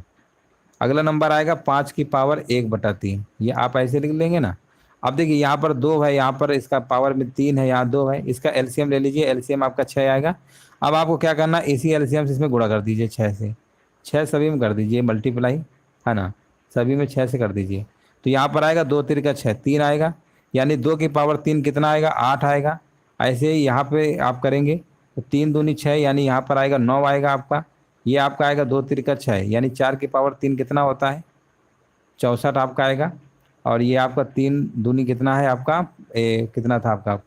अगला नंबर आएगा 5 की पावर 1/3, ये आप ऐसे लिख लेंगे ना। अब देखिए यहाँ पर 2 है, यहाँ पर इसका पावर में 3 है, यहाँ 2 है, इसका एलसीएम ले लीजिए, एलसीएम आपका 6 आएगा। अब आपको क्या करना है, इसी एलसीएम से इसमें गुणा कर दीजिए 6 से, 6 सभी में कर दीजिए मल्टीप्लाई, है ना, सभी में 6 से कर दीजिए। तो यहाँ पर आएगा 2 3 का 6, 3 आएगा, यानी 2 की पावर 3 कितना आएगा, 8 आएगा। ऐसे ही यहाँ पे आप करेंगे तो 3 दूनी 6, यानी यहाँ पर आएगा 9 आएगा आपका। ये आपका आएगा 2 3 का 6, यानी 4 की पावर 3 कितना होता है, 64 आपका आएगा। और ये आपका 3 दूनी कितना है आपका, कितना था आपका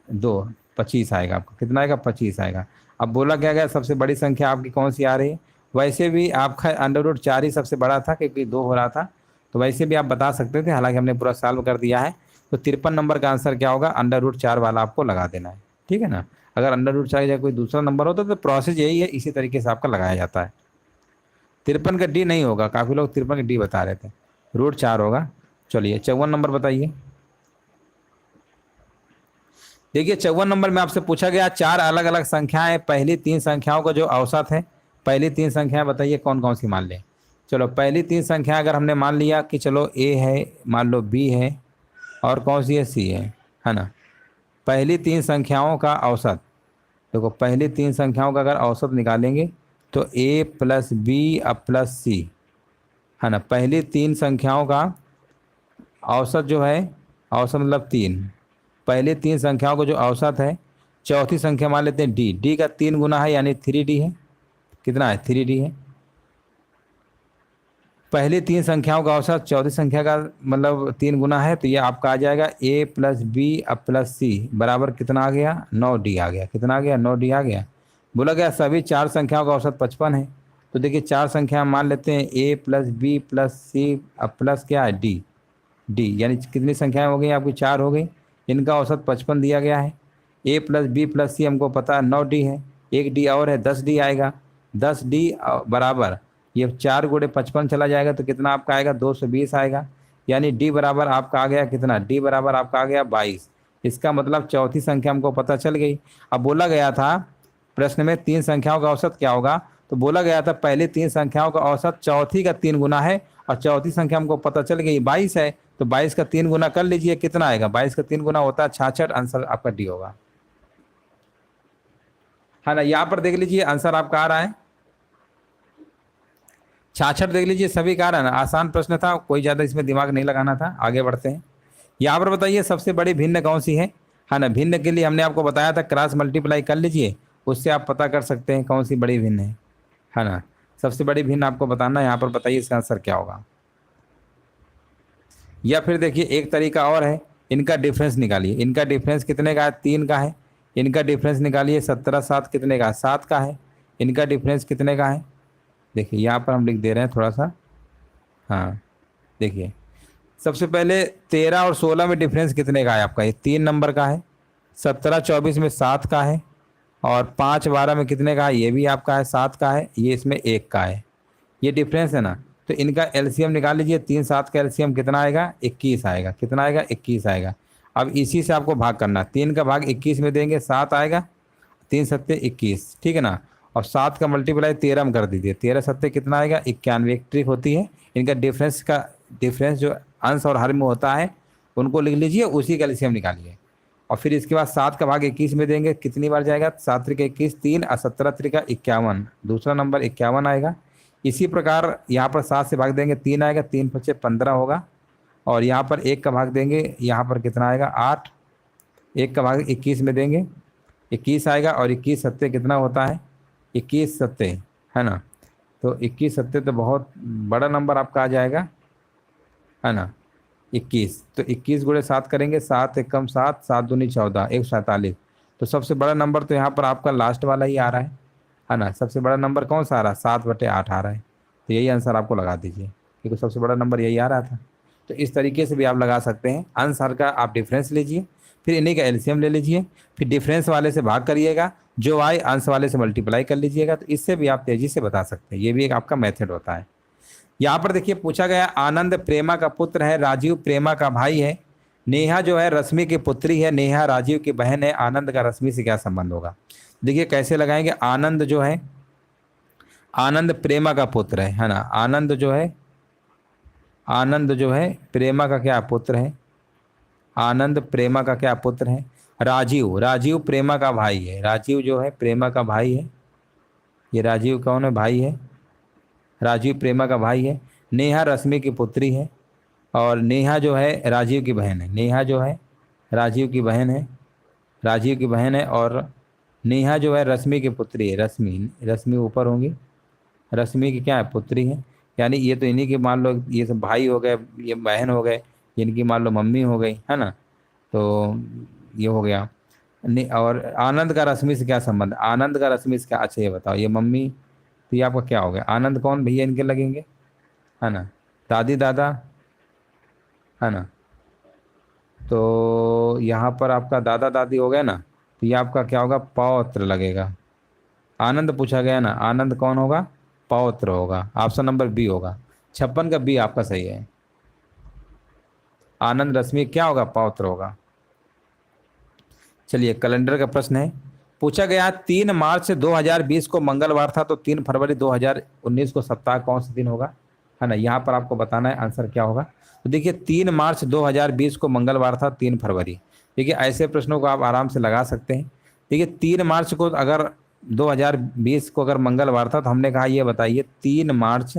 2, 25 आएगा आपका, कितना आएगा 25 आएगा। अब बोला क्या गया सबसे बड़ी संख्या आपकी कौन सी आ रही है, वैसे भी आपका √4 ही सबसे बड़ा था क्योंकि 2 हो रहा था, तो वैसे भी आप बता सकते थे, हालांकि हमने पूरा सॉल्व कर दिया है। तो 53 नंबर का आंसर क्या होगा, √4 वाला आपको लगा देना है, ठीक है ना। अगर √4 या कोई दूसरा नंबर होता तो प्रोसेस यही है, इसी तरीके से आपका लगाया जाता है। 53 का डी नहीं होगा, काफ़ी लोग 53 का डी बता रहे थे, √4 होगा। चलिए 54 नंबर बताइए। देखिए 54 नंबर में आपसे पूछा गया 4 अलग अलग संख्याएं, पहली 3 संख्याओं का जो औसत है, पहली 3 संख्याएं बताइए कौन कौन सी मान लें। चलो पहली 3 संख्या अगर हमने मान लिया कि चलो ए है, मान लो बी है, और कौन सी है, सी है ना। पहली 3 संख्याओं का औसत, देखो पहली 3 संख्याओं का अगर औसत निकालेंगे तो ए प्लस बी अब प्लस सी, है ना। पहली 3 संख्याओं का औसत जो है, औसत मतलब 3, पहले 3 संख्याओं को जो औसत है, चौथी संख्या मान लेते हैं डी, डी का 3 गुना है यानी 3D है, कितना है 3D है। पहली 3 संख्याओं का औसत चौथी संख्या का मतलब 3 गुना है, तो ये आपका आ जाएगा ए प्लस बी अब प्लस सी बराबर कितना आ गया, 9D आ गया, कितना आ गया 9D आ गया। बोला गया सभी 4 संख्याओं का औसत 55 है, तो देखिए 4 संख्या मान लेते हैं ए प्लस बी प्लस सी अब प्लस क्या है डी, डी यानी कितनी संख्याएं हो गई आपकी, 4 हो गई, इनका औसत 55 दिया गया है। ए प्लस बी प्लस सी हमको पता है 9D है, एक डी और है 10D आएगा, 10D बराबर ये 4 गुणे 55 चला जाएगा तो कितना आपका आएगा 220 आएगा, यानी डी बराबर आपका आ गया कितना, डी बराबर आपका आ गया 22। इसका मतलब चौथी संख्या हमको पता चल गई। अब बोला गया था प्रश्न में 3 संख्याओं का औसत क्या होगा, तो बोला गया था पहले 3 संख्याओं का औसत चौथी का 3 गुना है, और चौथी संख्या हमको पता चल गई 22 है, तो 22 का 3 गुना कर लीजिए, कितना आएगा, 22 का 3 गुना होता है 66, आंसर आपका डी होगा, है ना। यहाँ पर देख लीजिए आंसर आपका आ रहा है 66, देख लीजिए सभी का आ रहा है ना। आसान प्रश्न था, कोई ज़्यादा इसमें दिमाग नहीं लगाना था। आगे बढ़ते हैं, यहाँ पर बताइए सबसे बड़ी भिन्न कौन सी है ना। भिन्न के लिए हमने आपको बताया था क्रॉस मल्टीप्लाई कर लीजिए, उससे आप पता कर सकते हैं कौन सी बड़ी भिन्न है ना। सबसे बड़ी भिन्न आपको बताना है, यहाँ पर बताइए इसका आंसर क्या होगा। या फिर देखिए एक तरीका और है, इनका डिफरेंस निकालिए, इनका डिफरेंस कितने का है, 3 का है, इनका डिफरेंस निकालिए 17 7 कितने का, 7 का है, इनका डिफरेंस कितने का है, देखिए यहाँ पर हम लिख दे रहे हैं थोड़ा सा। हाँ देखिए सबसे पहले 13 और 16 में डिफरेंस कितने का है आपका, ये 3 नंबर का है, 17 24 में 7 का है, और 5 12 में कितने का है, ये भी आपका है 7 का है, ये इसमें 1 का है, ये डिफरेंस है ना। तो इनका एलसीएम निकाल लीजिए, 3 7 का एलसीएम कितना आएगा, 21 आएगा, कितना आएगा 21 आएगा। अब इसी से आपको भाग करना, 3 का भाग 21 में देंगे 7 आएगा, 3 सत्ते 21, ठीक है ना। और 7 का मल्टीप्लाई 13 में कर दीजिए, 13 सत्ते कितना आएगा 91। एक ट्रिक होती है, इनका डिफरेंस जो अंश और हर में होता है उनको लिख लीजिए, उसी का एलसीएम निकालिए। और फिर इसके बाद 7 का भाग 21 में देंगे, कितनी बार जाएगा, 7 त्रिक 21, 3 और 17 त्रिक 51, दूसरा नंबर 51 आएगा। इसी प्रकार यहाँ पर 7 से भाग देंगे 3 आएगा, 3 5 15 होगा, और यहाँ पर 1 का भाग देंगे, यहाँ पर कितना आएगा 8, 1 का भाग 21 में देंगे 21 आएगा, और 21 सत्ते कितना होता है 21 सत्ते, है ना। तो 21 सत्ते तो बहुत बड़ा नंबर आपका आ जाएगा, है ना। 21, तो 21 गुणे 7 करेंगे, 7 एकम 7, 7 दूनी 14, 147। तो सबसे बड़ा नंबर तो यहाँ पर आपका लास्ट वाला ही आ रहा है ना। सबसे बड़ा नंबर कौन सा आ रहा है, 7/8 आ रहा है। तो यही आंसर आपको लगा दीजिए, क्योंकि सबसे बड़ा नंबर यही आ रहा था। तो इस तरीके से भी आप लगा सकते हैं। आंसर का आप डिफरेंस लीजिए, फिर इन्हीं का एलसीएम ले लीजिए, फिर डिफरेंस वाले से भाग करिएगा, जो आए अंश वाले से मल्टीप्लाई कर लीजिएगा। तो इससे भी आप तेजी से बता सकते हैं। ये भी एक आपका मेथड होता है। यहाँ पर देखिए पूछा गया, आनंद प्रेमा का पुत्र है, राजीव प्रेमा का भाई है, नेहा जो है रश्मि की पुत्री है, नेहा राजीव की बहन है, आनंद का रश्मि से क्या संबंध होगा। देखिए कैसे लगाएंगे। आनंद जो है, आनंद प्रेमा का पुत्र है ना। आनंद जो है, आनंद जो है प्रेमा का क्या पुत्र है, आनंद प्रेमा का क्या पुत्र है। राजीव, राजीव प्रेमा का भाई है, राजीव जो है प्रेमा का भाई है। ये राजीव कौन है, भाई है, राजीव प्रेमा का भाई है। नेहा रश्मि की पुत्री है, और नेहा जो है राजीव की बहन है। नेहा जो है राजीव की बहन है, राजीव की बहन है। और नेहा जो है रश्मि की पुत्री है, रश्मि, रश्मि ऊपर होंगी, रश्मि की क्या है, पुत्री है। यानी ये तो इन्हीं की मान लो, ये सब भाई हो गए, ये बहन हो गए, इनकी मान लो मम्मी हो गई, है ना। तो ये हो गया। और आनंद का रश्मि से क्या संबंध, आनंद का रश्मि से क्या, अच्छा ये बताओ, ये मम्मी, तो ये आपका क्या हो गया, आनंद कौन भैया इनके लगेंगे, है ना, दादी दादा, है ना। तो यहाँ पर आपका दादा दादी हो गया ना, तो ये आपका क्या होगा, पौत्र लगेगा। आनंद पूछा गया ना, आनंद कौन होगा, पौत्र होगा। ऑप्शन नंबर बी होगा, 56 का बी आपका सही है। आनंद रश्मि क्या होगा, पौत्र होगा। चलिए कैलेंडर का प्रश्न है, पूछा गया 3 मार्च 2020 को मंगलवार था, तो 3 फरवरी 2019 को सप्ताह कौन सा दिन होगा, है ना। यहाँ पर आपको बताना है आंसर क्या होगा। तो देखिए 3 मार्च 2020 को मंगलवार था, 3 फरवरी। देखिए ऐसे प्रश्नों को आप आराम से लगा सकते हैं। देखिए 3 मार्च को अगर 2020 को अगर मंगलवार था, तो हमने कहा ये बताइए 3 मार्च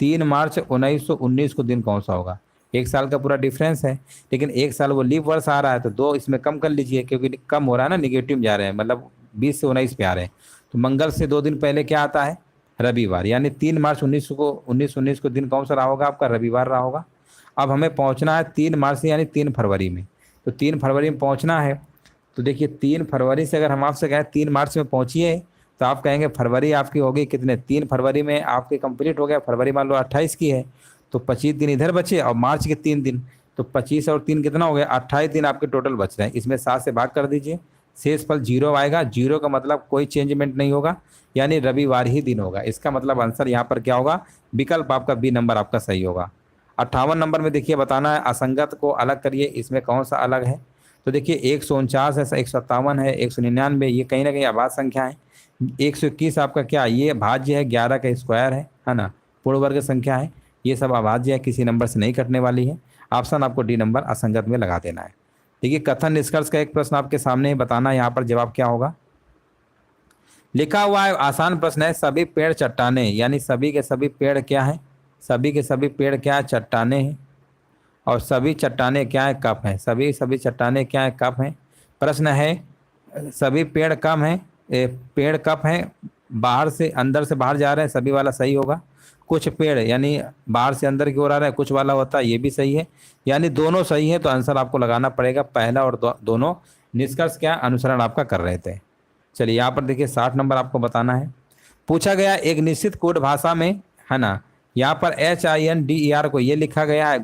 1919 को दिन कौन सा होगा। एक साल का पूरा डिफरेंस है, लेकिन एक साल वो लीप वर्ष आ रहा है, तो 2 इसमें कम कर लीजिए, क्योंकि कम हो रहा है ना, निगेटिव में जा रहे हैं, मतलब 20 से 19 पे आ रहे हैं। तो मंगल से 2 दिन पहले क्या आता है, रविवार। यानी 3 मार्च 1919 को दिन कौन सा रहा होगा, आपका रविवार रहा होगा। अब हमें पहुँचना है 3 मार्च से, यानी 3 फरवरी में। तो 3 फरवरी में पहुँचना है। तो देखिए 3 फरवरी से अगर हम आपसे कहें 3 मार्च में पहुँचिए, तो आप कहेंगे फरवरी आपकी होगी कितने, 3 फरवरी में आपकी कंप्लीट हो गया। फरवरी मान लो 28 की है, तो 25 दिन इधर बचे, और मार्च के 3 दिन, तो 25 और 3 कितना हो गया, 28 दिन आपके टोटल बच रहे हैं। इसमें 7 से भाग कर दीजिए, शेष फल 0 आएगा। 0 का मतलब कोई चेंजमेंट नहीं होगा, यानी रविवार ही दिन होगा। इसका मतलब आंसर यहाँ पर क्या होगा, विकल्प आपका बी नंबर आपका सही होगा। 58 नंबर में देखिए बताना है, असंगत को अलग करिए, इसमें कौन सा अलग है। तो देखिए 149 है, 157 है, 199, ये कहीं ना कहीं अभाज्य संख्या है। 121 आपका क्या, ये भाज्य है, 11 का स्क्वायर है ना, पूर्ण वर्ग संख्या है। ये सब अभाज्य है, किसी नंबर से नहीं कटने वाली है। ऑप्शन आपको डी नंबर असंगत में लगा देना है। देखिए कथन निष्कर्ष का एक प्रश्न आपके सामने है, बताना यहाँ पर जवाब क्या होगा। लिखा हुआ है, आसान प्रश्न है, सभी पेड़ चट्टाने, यानी सभी के सभी पेड़ क्या है, सभी के सभी पेड़ क्या है, चट्टाने हैं। और सभी चट्टाने क्या है, कप हैं। सभी सभी चट्टाने क्या है, कप हैं। प्रश्न है, सभी पेड़ कम हैं, पेड़ कप हैं, बाहर से अंदर से बाहर जा रहे हैं, सभी वाला सही होगा। कुछ पेड़ यानी बाहर से अंदर की ओर आ रहा है, कुछ वाला होता है, ये भी सही है, यानी दोनों सही है। तो आंसर आपको लगाना पड़ेगा पहला और दोनों। निष्कर्ष क्या, अनुसरण आपका कर रहे थे। चलिए यहाँ पर देखिए 60 नंबर आपको बताना है। पूछा गया एक निश्चित कोड भाषा में, है ना, यहाँ पर HINDER को ये लिखा गया है,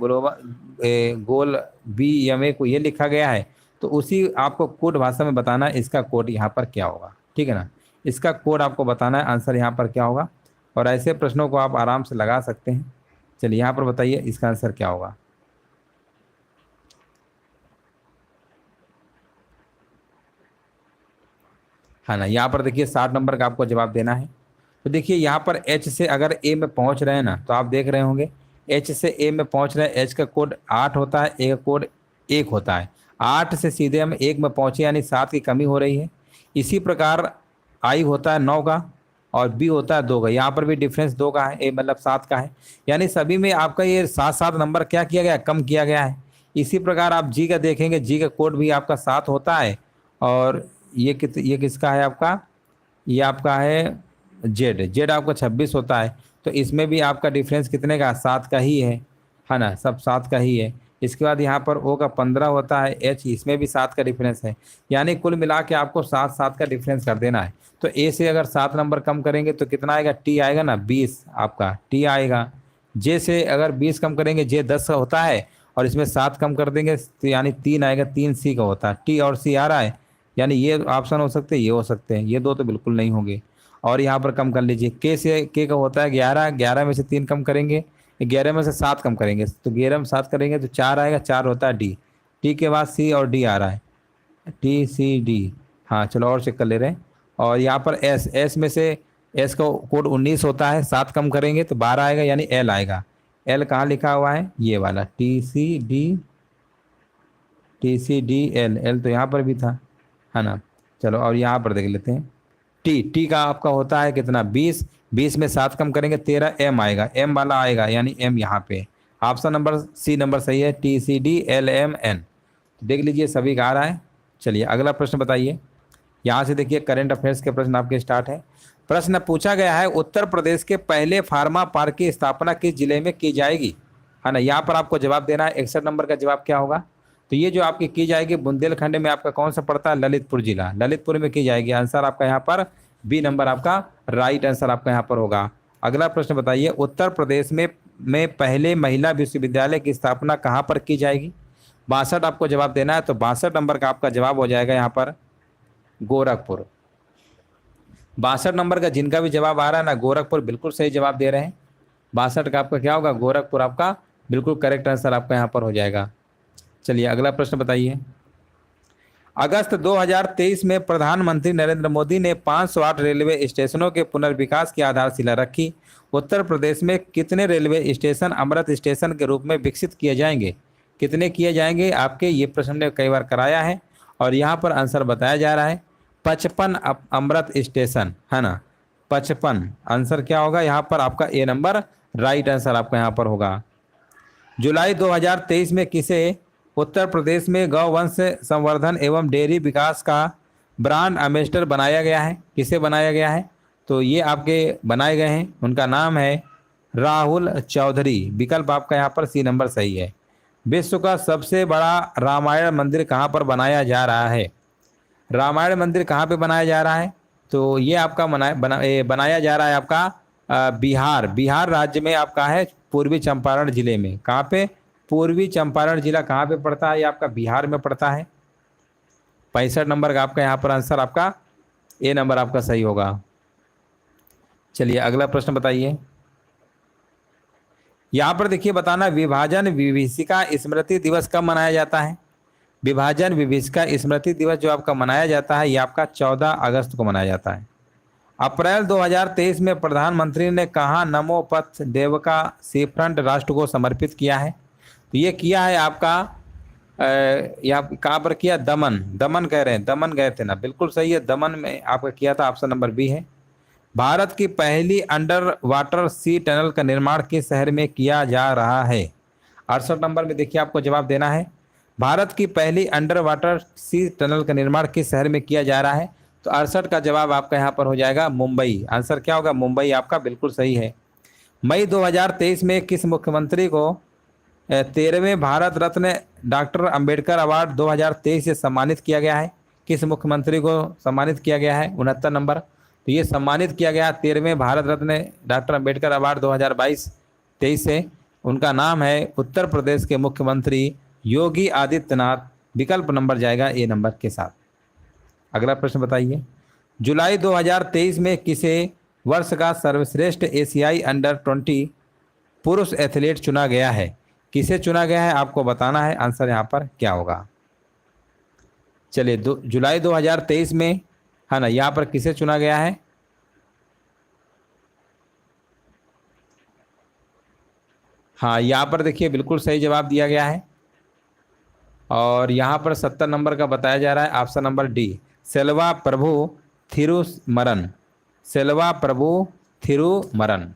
गोल BMA को ये लिखा गया है। तो उसी आपको कोड भाषा में बताना है इसका कोड यहाँ पर क्या होगा, ठीक है ना। इसका कोड आपको बताना है, आंसर यहाँ पर क्या होगा। और ऐसे प्रश्नों को आप आराम से लगा सकते हैं। चलिए यहाँ पर बताइए इसका आंसर क्या होगा। है ना, यहाँ पर देखिए 60 नंबर का आपको जवाब देना है। तो देखिए यहाँ पर H से अगर A में पहुँच रहे हैं ना, तो आप देख रहे होंगे H से A में पहुँच रहे हैं, H का कोड 8 होता है, A का कोड 1 होता है। 8 से सीधे हम 1 में पहुँचे, यानी 7 की कमी हो रही है। इसी प्रकार I होता है 9 का, और B होता है 2 का। यहाँ पर भी डिफरेंस 2 का है, A मतलब 7 का है। यानी सभी में आपका ये 7 नंबर क्या किया गया है, कम किया गया है। इसी प्रकार आप G का देखेंगे, G का कोड भी आपका 7 होता है। और ये किसका है आपका, ये आपका है जेड आपका 26 होता है। तो इसमें भी आपका डिफरेंस कितने का, 7 का ही है। है ना, सब 7 का ही है। इसके बाद यहाँ पर ओ का 15 होता है, एच इसमें भी 7 का डिफरेंस है, यानी कुल मिला के आपको 7 7 का डिफरेंस कर देना है। तो ए से अगर 7 नंबर कम करेंगे तो कितना आएगा, टी आएगा ना 20 आपका टी आएगा। जे से अगर 20 कम करेंगे, जे 10 का होता है और इसमें 7 कम कर देंगे तो यानी 3 आएगा, 3 सी का होता है। टी और सी आ रहा है, यानी ये ऑप्शन हो सकते हैं, ये हो सकते हैं, ये दो तो बिल्कुल नहीं होंगे। और यहाँ पर कम कर लीजिए, के से के का होता है 11, 11 में से 3 कम करेंगे, 11 में से 7 कम करेंगे तो 11 में 7 करेंगे तो 4 आएगा, 4 होता है डी। टी के बाद सी और डी आ रहा है, टी सी डी। हाँ चलो और चेक कर ले रहे हैं। और यहाँ पर एस, एस में से एस का कोड 19 होता है, 7 कम करेंगे तो 12 आएगा, यानी एल आएगा। एल कहाँ लिखा हुआ है, ये वाला T C D, T C D L, L तो यहाँ पर भी था, है ना। चलो और यहाँ पर देख लेते हैं, टी, टी का आपका होता है कितना 20, 20 में 7 कम करेंगे 13, एम आएगा, एम वाला आएगा, यानी एम यहाँ पे। ऑप्शन नंबर सी नंबर सही है, T C D L M N. देख लीजिए सभी का आ रहा है। चलिए अगला प्रश्न बताइए। यहाँ से देखिए करंट अफेयर्स के प्रश्न आपके स्टार्ट है। प्रश्न पूछा गया है, उत्तर प्रदेश के पहले फार्मा पार्क की स्थापना किस जिले में की जाएगी, है ना। यहाँ पर आपको जवाब देना है। 61 नंबर का जवाब क्या होगा, तो ये जो आपकी की जाएगी बुंदेलखंड में आपका कौन सा पड़ता है, ललितपुर जिला, ललितपुर में की जाएगी। आंसर आपका यहाँ पर बी नंबर आपका राइट आंसर आपका यहाँ पर होगा। अगला प्रश्न बताइए, उत्तर प्रदेश में पहले महिला विश्वविद्यालय की स्थापना कहाँ पर की जाएगी। 62 आपको जवाब देना है, तो 62 नंबर का आपका जवाब हो जाएगा यहाँ पर गोरखपुर। 62 नंबर का जिनका भी जवाब आ रहा है ना गोरखपुर, बिल्कुल सही जवाब दे रहे हैं। 62 का आपका क्या होगा, गोरखपुर आपका बिल्कुल करेक्ट आंसर आपका यहाँ पर हो जाएगा। चलिए अगला प्रश्न बताइए। अगस्त 2023 में प्रधानमंत्री नरेंद्र मोदी ने 508 रेलवे स्टेशनों के पुनर्विकास की आधारशिला रखी। उत्तर प्रदेश में कितने रेलवे स्टेशन अमृत स्टेशन के रूप में विकसित किए जाएंगे, कितने किए जाएंगे आपके, ये प्रश्न ने कई बार कराया है और यहाँ पर आंसर बताया जा रहा है 55 अमृत स्टेशन, है ना। 55 आंसर क्या होगा यहाँ पर आपका ए नंबर राइट आंसर आपका यहाँ पर होगा। जुलाई 2023 में किसे उत्तर प्रदेश में गौवंश संवर्धन एवं डेयरी विकास का ब्रांड एम्बेसडर बनाया गया है, किसे बनाया गया है, तो ये आपके बनाए गए हैं, उनका नाम है राहुल चौधरी। विकल्प आपका यहाँ पर सी नंबर सही है। विश्व का सबसे बड़ा रामायण मंदिर कहाँ पर बनाया जा रहा है, रामायण मंदिर कहाँ पे बनाया जा रहा है, तो ये आपका बनाया जा रहा है आपका बिहार राज्य में आपका है, पूर्वी चंपारण जिले में। कहाँ पे, पूर्वी चंपारण जिला कहाँ पे पड़ता है, ये आपका बिहार में पड़ता है। 65 नंबर का आपका यहाँ पर आंसर आपका ए नंबर आपका सही होगा। चलिए अगला प्रश्न बताइए। यहाँ पर देखिए बताना, विभाजन विभीषिका स्मृति दिवस कब मनाया जाता है। विभाजन विभीषिका स्मृति दिवस जो आपका मनाया जाता है ये आपका 14 अगस्त को मनाया जाता है। अप्रैल 2023 में प्रधानमंत्री ने कहाँ नमो पथ देवका सी फ्रंट राष्ट्र को समर्पित किया है, तो ये किया है आपका यहाँ कहाँ पर किया, दमन, दमन कह रहे हैं, दमन गए थे ना, बिल्कुल सही है, दमन में आपका किया था, ऑप्शन नंबर बी है। भारत की पहली अंडर वाटर सी टनल का निर्माण किस शहर में किया जा रहा है। 68 नंबर में देखिए आपको जवाब देना है, भारत की पहली अंडर वाटर सी टनल का निर्माण किस शहर में किया जा रहा है, तो 68 का जवाब आपका यहाँ पर हो जाएगा मुंबई। आंसर क्या होगा, मुंबई आपका बिल्कुल सही है। मई 2023 में किस मुख्यमंत्री को 13वें भारत रत्न डॉक्टर अंबेडकर अवार्ड 2023 से सम्मानित किया गया है, किस मुख्यमंत्री को सम्मानित किया गया है। 69 नंबर, तो ये सम्मानित किया गया 13वें भारत रत्न डॉक्टर अंबेडकर अवार्ड 2022-23 से, उनका नाम है उत्तर प्रदेश के मुख्यमंत्री योगी आदित्यनाथ। विकल्प नंबर जाएगा ए नंबर के साथ। अगला प्रश्न बताइए। जुलाई 2023 में किसे वर्ष का सर्वश्रेष्ठ एशियाई अंडर 20 पुरुष एथलीट चुना गया है, किसे चुना गया है आपको बताना है, आंसर यहाँ पर क्या होगा। चलिए जुलाई 2023 में, है ना, यहाँ पर किसे चुना गया है, हाँ यहाँ पर देखिए बिल्कुल सही जवाब दिया गया है और यहाँ पर 70 नंबर का बताया जा रहा है, ऑप्शन नंबर डी सेल्वा प्रभु थिरुमरन, सेल्वा प्रभु थिरुमरन।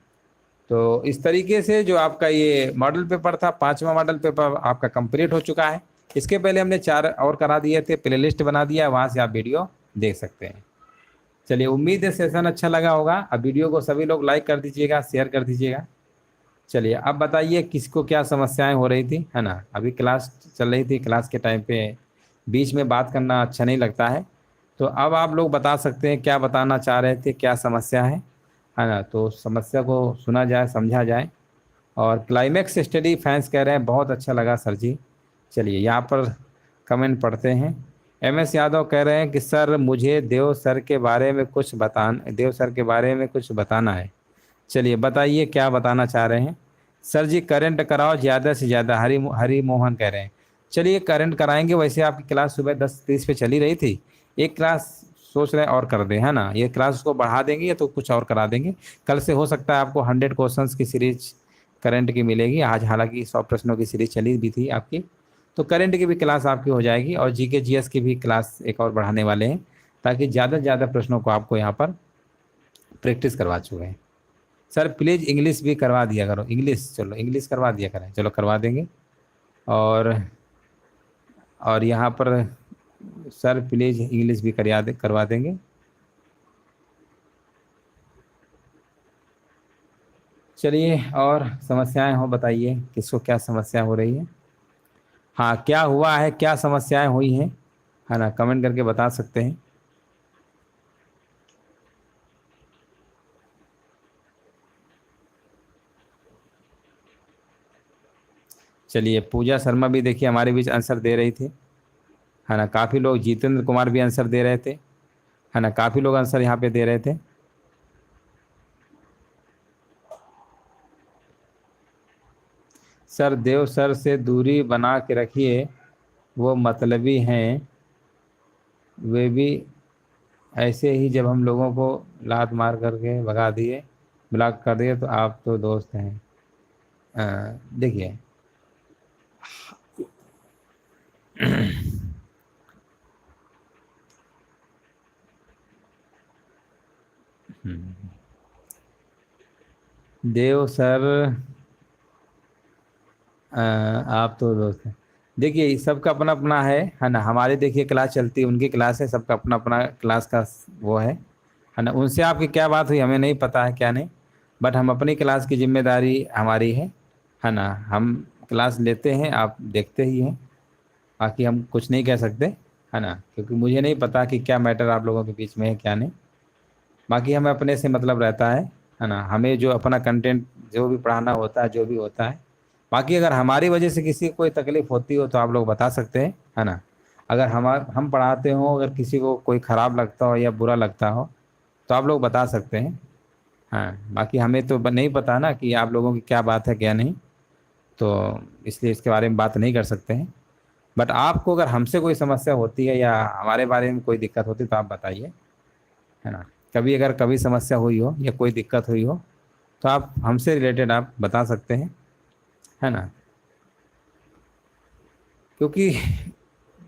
तो इस तरीके से जो आपका ये मॉडल पेपर था, 5वां मॉडल पेपर आपका कंप्लीट हो चुका है। इसके पहले हमने 4 और करा दिए थे, प्लेलिस्ट बना दिया है, वहाँ से आप वीडियो देख सकते हैं। चलिए उम्मीद है सेशन अच्छा लगा होगा। अब वीडियो को सभी लोग लाइक कर दीजिएगा, शेयर कर दीजिएगा। चलिए अब बताइए किसको क्या समस्याएं हो रही थी, है ना। अभी क्लास चल रही थी, क्लास के टाइम पे बीच में बात करना अच्छा नहीं लगता है। तो अब आप लोग बता सकते हैं क्या बताना चाह रहे थे, क्या समस्या है ना। तो समस्या को सुना जाए, समझा जाए। और क्लाइमेक्स स्टडी फैंस कह रहे हैं बहुत अच्छा लगा सर जी। चलिए यहाँ पर कमेंट पढ़ते हैं। MS यादव कह रहे हैं कि सर मुझे देव सर के बारे में कुछ बताना है। चलिए बताइए क्या बताना चाह रहे हैं। सर जी करंट कराओ ज़्यादा से ज़्यादा, हरी हरी मोहन कह रहे हैं। चलिए करंट कराएंगे। वैसे आपकी क्लास सुबह 10:30 पे चली रही थी, एक क्लास सोच रहे हैं और कर दें, है ना। ये क्लास को बढ़ा देंगे या तो कुछ और करा देंगे। कल से हो सकता है आपको 100 क्वेश्चंस की सीरीज करंट की मिलेगी। आज हालांकि 100 प्रश्नों की सीरीज चली भी थी आपकी, तो करंट की भी क्लास आपकी हो जाएगी और GK GS की भी क्लास एक और बढ़ाने वाले हैं, ताकि ज़्यादा से ज़्यादा प्रश्नों को आपको यहाँ पर प्रैक्टिस करवा चुके हैं। सर प्लीज़ इंग्लिश भी करवा दिया करो, इंग्लिश, चलो इंग्लिश करवा दिया करें, चलो करवा देंगे। और यहाँ पर सर प्लीज़ इंग्लिश भी करवा देंगे। चलिए और समस्याएं हो बताइए, किसको क्या समस्या हो रही है। हाँ क्या हुआ है, क्या समस्याएं हुई हैं, है ना, कमेंट करके बता सकते हैं। चलिए पूजा शर्मा भी देखिए हमारे बीच आंसर दे रही थी, है ना। काफ़ी लोग, जितेंद्र कुमार भी आंसर दे रहे थे, है ना। काफ़ी लोग आंसर यहाँ पे दे रहे थे। सर देव सर से दूरी बना के रखिए, वो मतलबी हैं, वे भी ऐसे ही जब हम लोगों को लात मार करके भगा दिए, ब्लॉक कर दिए, तो आप तो दोस्त हैं। देखिए देव सर, आप तो दोस्त हैं। देखिए सबका अपना अपना है ना। हमारी देखिए क्लास चलती है, उनकी क्लास है, सबका अपना अपना क्लास का वो है ना। उनसे आपकी क्या बात हुई हमें नहीं पता है, क्या नहीं। बट हम अपनी क्लास की जिम्मेदारी हमारी है ना। हम क्लास लेते हैं, आप देखते ही हैं। बाकी हम कुछ नहीं कह सकते, है ना, क्योंकि मुझे नहीं पता कि क्या मैटर आप लोगों के बीच में है, क्या नहीं। बाकी हमें अपने से मतलब रहता है ना। हमें जो अपना कंटेंट जो भी पढ़ाना होता है, जो भी होता है। बाकी अगर हमारी वजह से किसी को कोई तकलीफ होती हो तो आप लोग बता सकते हैं, है ना। अगर हम पढ़ाते हो, अगर किसी को कोई ख़राब लगता हो या बुरा लगता हो तो आप लोग बता सकते हैं। हाँ बाकी हमें तो नहीं पता ना कि आप लोगों की क्या बात है, क्या नहीं। तो इसलिए इसके बारे में बात नहीं कर सकते हैं। बट आपको अगर हमसे कोई समस्या होती है या हमारे बारे में कोई दिक्कत होती है तो आप बताइए, है ना। कभी अगर कभी समस्या हुई हो या कोई दिक्कत हुई हो तो आप हमसे रिलेटेड आप बता सकते हैं, है ना। क्योंकि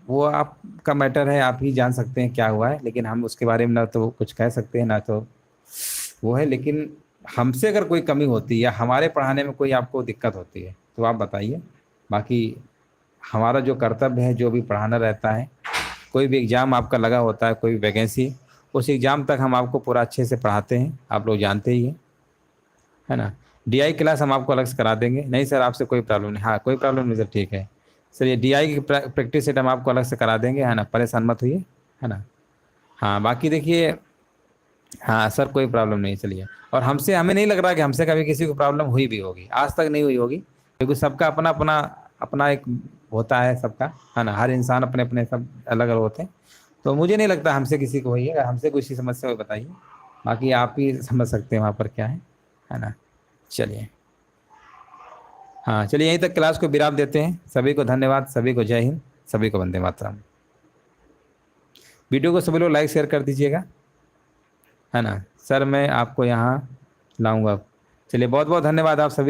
वो आपका मैटर है, आप ही जान सकते हैं क्या हुआ है। लेकिन हम उसके बारे में ना तो कुछ कह सकते हैं ना तो वो है। लेकिन हमसे अगर कोई कमी होती है या हमारे पढ़ाने में कोई आपको दिक्कत होती है तो आप बताइए। बाकी हमारा जो कर्तव्य है, जो भी पढ़ाना रहता है, कोई भी एग्ज़ाम आपका लगा होता है, कोई वैकेंसी, उस एग्ज़ाम तक हम आपको पूरा अच्छे से पढ़ाते हैं, आप लोग जानते ही हैं, है ना। DI क्लास हम आपको अलग से करा देंगे। नहीं सर आपसे कोई प्रॉब्लम नहीं, हाँ कोई प्रॉब्लम नहीं सर, ठीक है सर। ये DI की प्रैक्टिस सेट हम आपको अलग से करा देंगे, है ना, परेशान मत होइए, है ना। हाँ बाकी देखिए, हाँ सर कोई प्रॉब्लम नहीं, चलिए। और हमसे, हमें नहीं लग रहा कि हमसे कभी किसी को प्रॉब्लम हुई भी होगी, आज तक नहीं हुई होगी। क्योंकि सबका अपना अपना अपना एक होता है सबका, है ना। हर इंसान अपने अपने सब अलग अलग होते हैं। तो मुझे नहीं लगता हमसे किसी को हुई है। अगर हमसे कोई सी समस्या हो बताइए, बाकी आप ही समझ सकते हैं वहाँ पर क्या है ना। चलिए, हाँ चलिए यहीं तक क्लास को विराम देते हैं। सभी को धन्यवाद, सभी को जय हिंद, सभी को वंदे मातरम। वीडियो को सभी लोग लाइक शेयर कर दीजिएगा, है ना। सर मैं आपको यहाँ लाऊंगा। चलिए बहुत बहुत धन्यवाद आप सभी।